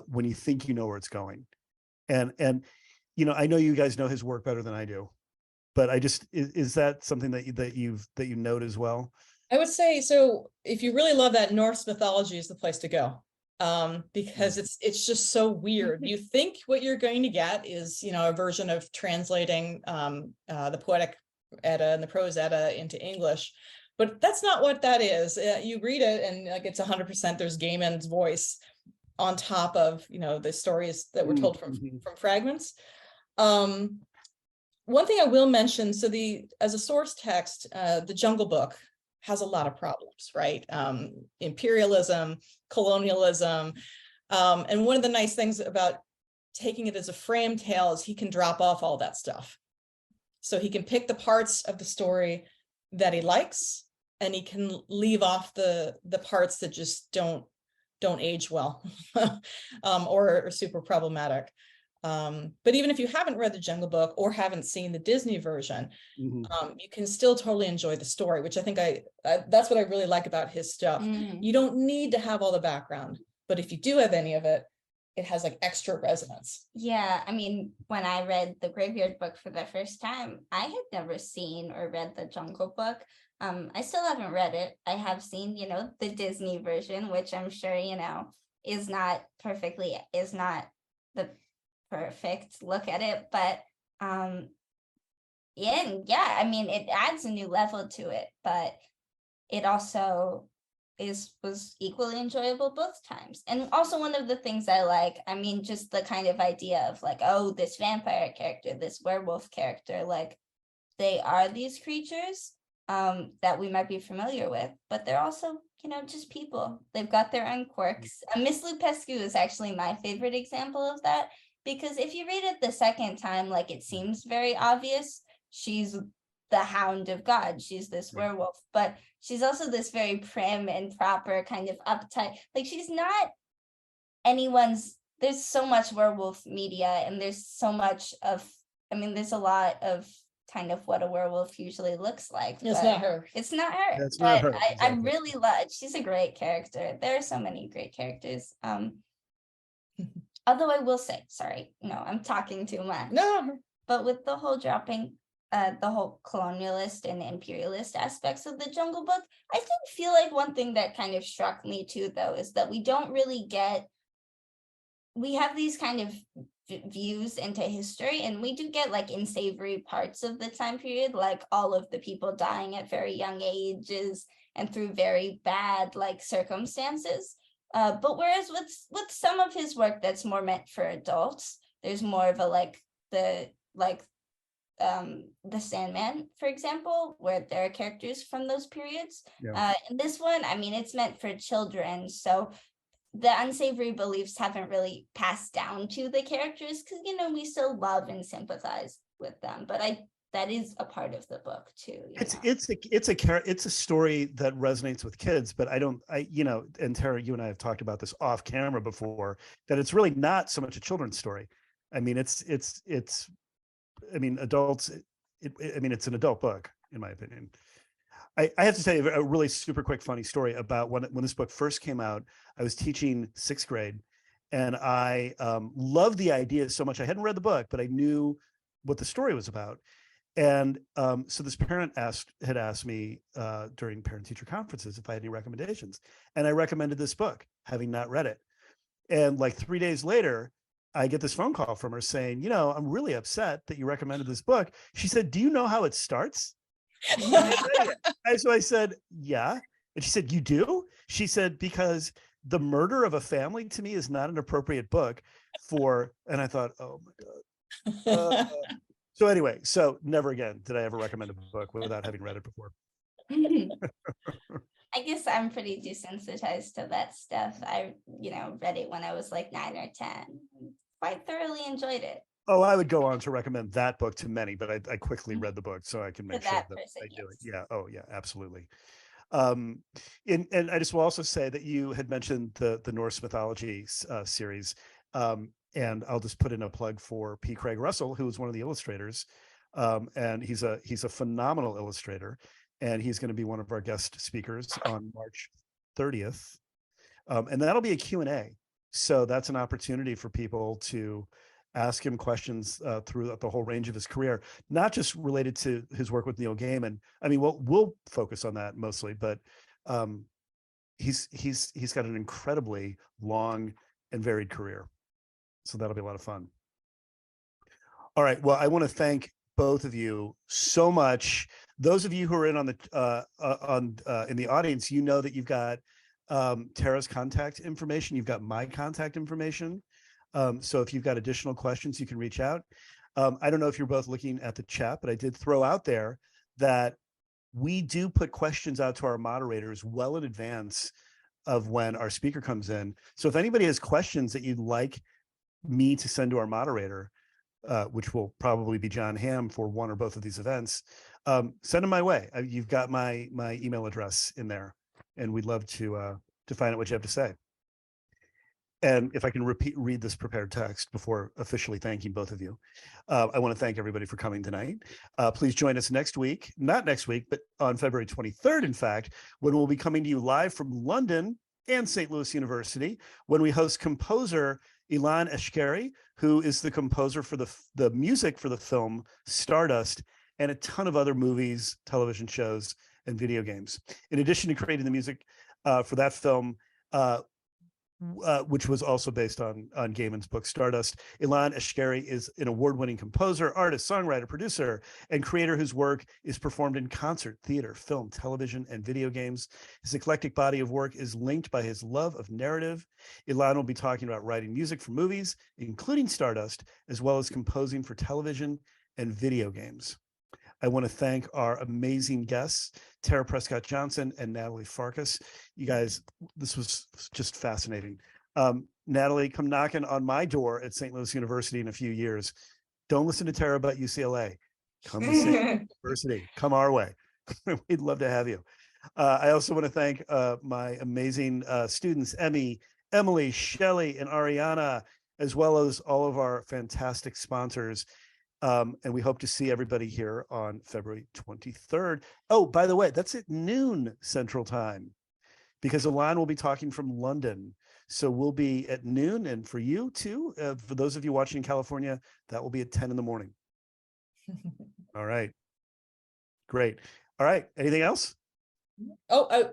Speaker 1: when you think you know where it's going. And I know you guys know his work better than I do, but is that something that you note as well?
Speaker 6: I would say so. If you really love that, Norse mythology is the place to go, because it's just so weird. You think what you're going to get is a version of translating the Poetic Edda and the prose Edda into English. But that's not what that is. You read it and like it's 100%. There's Gaiman's voice on top of, you know, the stories that were told from fragments. One thing I will mention, so as a source text, the Jungle Book has a lot of problems, right? Imperialism, colonialism. And one of the nice things about taking it as a frame tale is he can drop off all that stuff. So he can pick the parts of the story that he likes, and he can leave off the parts that just don't age well or are super problematic. But even if you haven't read the Jungle Book or haven't seen the Disney version, you can still totally enjoy the story, which I think that's what I really like about his stuff. You don't need to have all the background, but if you do have any of it, it has like extra resonance.
Speaker 5: Yeah, I mean, when I read the Graveyard Book for the first time, I had never seen or read the Jungle Book. I still haven't read it. I have seen, you know, the Disney version, which I'm sure, you know, is not the perfect look at it, but yeah, I mean, it adds a new level to it, but it also was equally enjoyable both times. And also one of the things I like, I mean, just the kind of idea of like, oh, this vampire character, this werewolf character, like they are these creatures that we might be familiar with, but they're also, you know, just people. They've got their own quirks. Miss Lupescu is actually my favorite example of that, because if you read it the second time, like it seems very obvious. She's the Hound of God. She's this werewolf, but she's also this very prim and proper kind of uptight. Like she's not anyone's. There's so much werewolf media, and there's so much of. I mean, there's a lot of kind of what a werewolf usually looks like.
Speaker 6: It's not her.
Speaker 5: It's not her.
Speaker 1: That's not her.
Speaker 5: I really love. She's a great character. There are so many great characters. Although I will say, sorry, no, I'm talking too much.
Speaker 6: No.
Speaker 5: But with the whole dropping, the whole colonialist and imperialist aspects of the Jungle Book, I did feel like one thing that kind of struck me too, though, is that we don't really we have these kind of views into history, and we do get like unsavory parts of the time period, like all of the people dying at very young ages and through very bad like circumstances. But whereas with some of his work that's more meant for adults, there's more of a the Sandman, for example, where there are characters from those periods. And this one, I mean, it's meant for children, so the unsavory beliefs haven't really passed down to the characters, because, you know, we still love and sympathize with them. But that is a part of the book too.
Speaker 1: It's a story that resonates with kids, but you know, and Tara, you and I have talked about this off camera before, that it's really not so much a children's story. I mean, I mean, adults, I mean, it's an adult book, in my opinion. I have to tell you a really super quick funny story about when this book first came out. I was teaching 6th grade, and I loved the idea so much. I hadn't read the book, but I knew what the story was about. And so this parent had asked me during parent-teacher conferences if I had any recommendations. And I recommended this book, having not read it. And like 3 days later, I get this phone call from her saying, you know, I'm really upset that you recommended this book. She said, do you know how it starts? And so I said, yeah. And she said, you do? She said, because the murder of a family to me is not an appropriate book for, and I thought, oh my God. So anyway, so never again did I ever recommend a book without having read it before.
Speaker 5: I guess I'm pretty desensitized to that stuff. I, you know, read it when I was like 9 or 10. Quite thoroughly enjoyed it.
Speaker 1: Oh, I would go on to recommend that book to many, but I quickly read the book so I can make sure that I do it. Yeah. Oh, yeah, absolutely. And I just will also say that you had mentioned the Norse mythology series, and I'll just put in a plug for P. Craig Russell, who is one of the illustrators, and he's a phenomenal illustrator, and he's going to be one of our guest speakers on March 30th, and that'll be a Q&A. So that's an opportunity for people to ask him questions throughout the whole range of his career, not just related to his work with Neil Gaiman. I mean, we'll focus on that mostly, but he's got an incredibly long and varied career. So that'll be a lot of fun. All right. Well, I want to thank both of you so much. Those of you who are in on the in the audience, you know that you've got Tara's contact information. You've got my contact information. So if you've got additional questions, you can reach out. I don't know if you're both looking at the chat, but I did throw out there that we do put questions out to our moderators well in advance of when our speaker comes in. So if anybody has questions that you'd like me to send to our moderator, which will probably be John Hamm for one or both of these events, send them my way. You've got my email address in there, and we'd love to find out what you have to say. And if I can read this prepared text before officially thanking both of you, I want to thank everybody for coming tonight. Please join us next week, not next week, but on February 23rd, in fact, when we'll be coming to you live from London and St. Louis University, when we host composer Ilan Eshkeri, who is the composer for the music for the film Stardust and a ton of other movies, television shows, and video games. In addition to creating the music for that film, which was also based on Gaiman's book Stardust, Ilan Eshkeri is an award-winning composer, artist, songwriter, producer, and creator whose work is performed in concert, theater, film, television, and video games. His eclectic body of work is linked by his love of narrative. Ilan will be talking about writing music for movies, including Stardust, as well as composing for television and video games. I want to thank our amazing guests, Tara Prescott-Johnson and Naomi Farkas. You guys, this was just fascinating. Natalie, come knocking on my door at St. Louis University in a few years. Don't listen to Tara about UCLA. Come to St. Louis University. Come our way. We'd love to have you. I also want to thank my amazing students, Emily, Shelley, and Ariana, as well as all of our fantastic sponsors. And we hope to see everybody here on February 23rd. Oh, by the way, that's at noon Central Time, because Ilan will be talking from London. So we'll be at noon. And for you too, for those of you watching in California, that will be at 10 in the morning. All right. Great. All right. Anything else?
Speaker 6: Oh,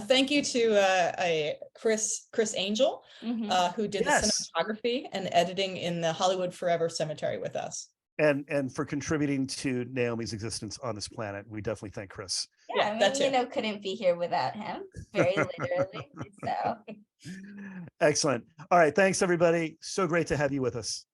Speaker 6: thank you to Chris Angel, who did the cinematography and editing in the Hollywood Forever Cemetery with us.
Speaker 1: And for contributing to Naomi's existence on this planet. We definitely thank Chris.
Speaker 5: Yeah, I mean, couldn't be here without him, very literally. So
Speaker 1: excellent. All right. Thanks, everybody. So great to have you with us.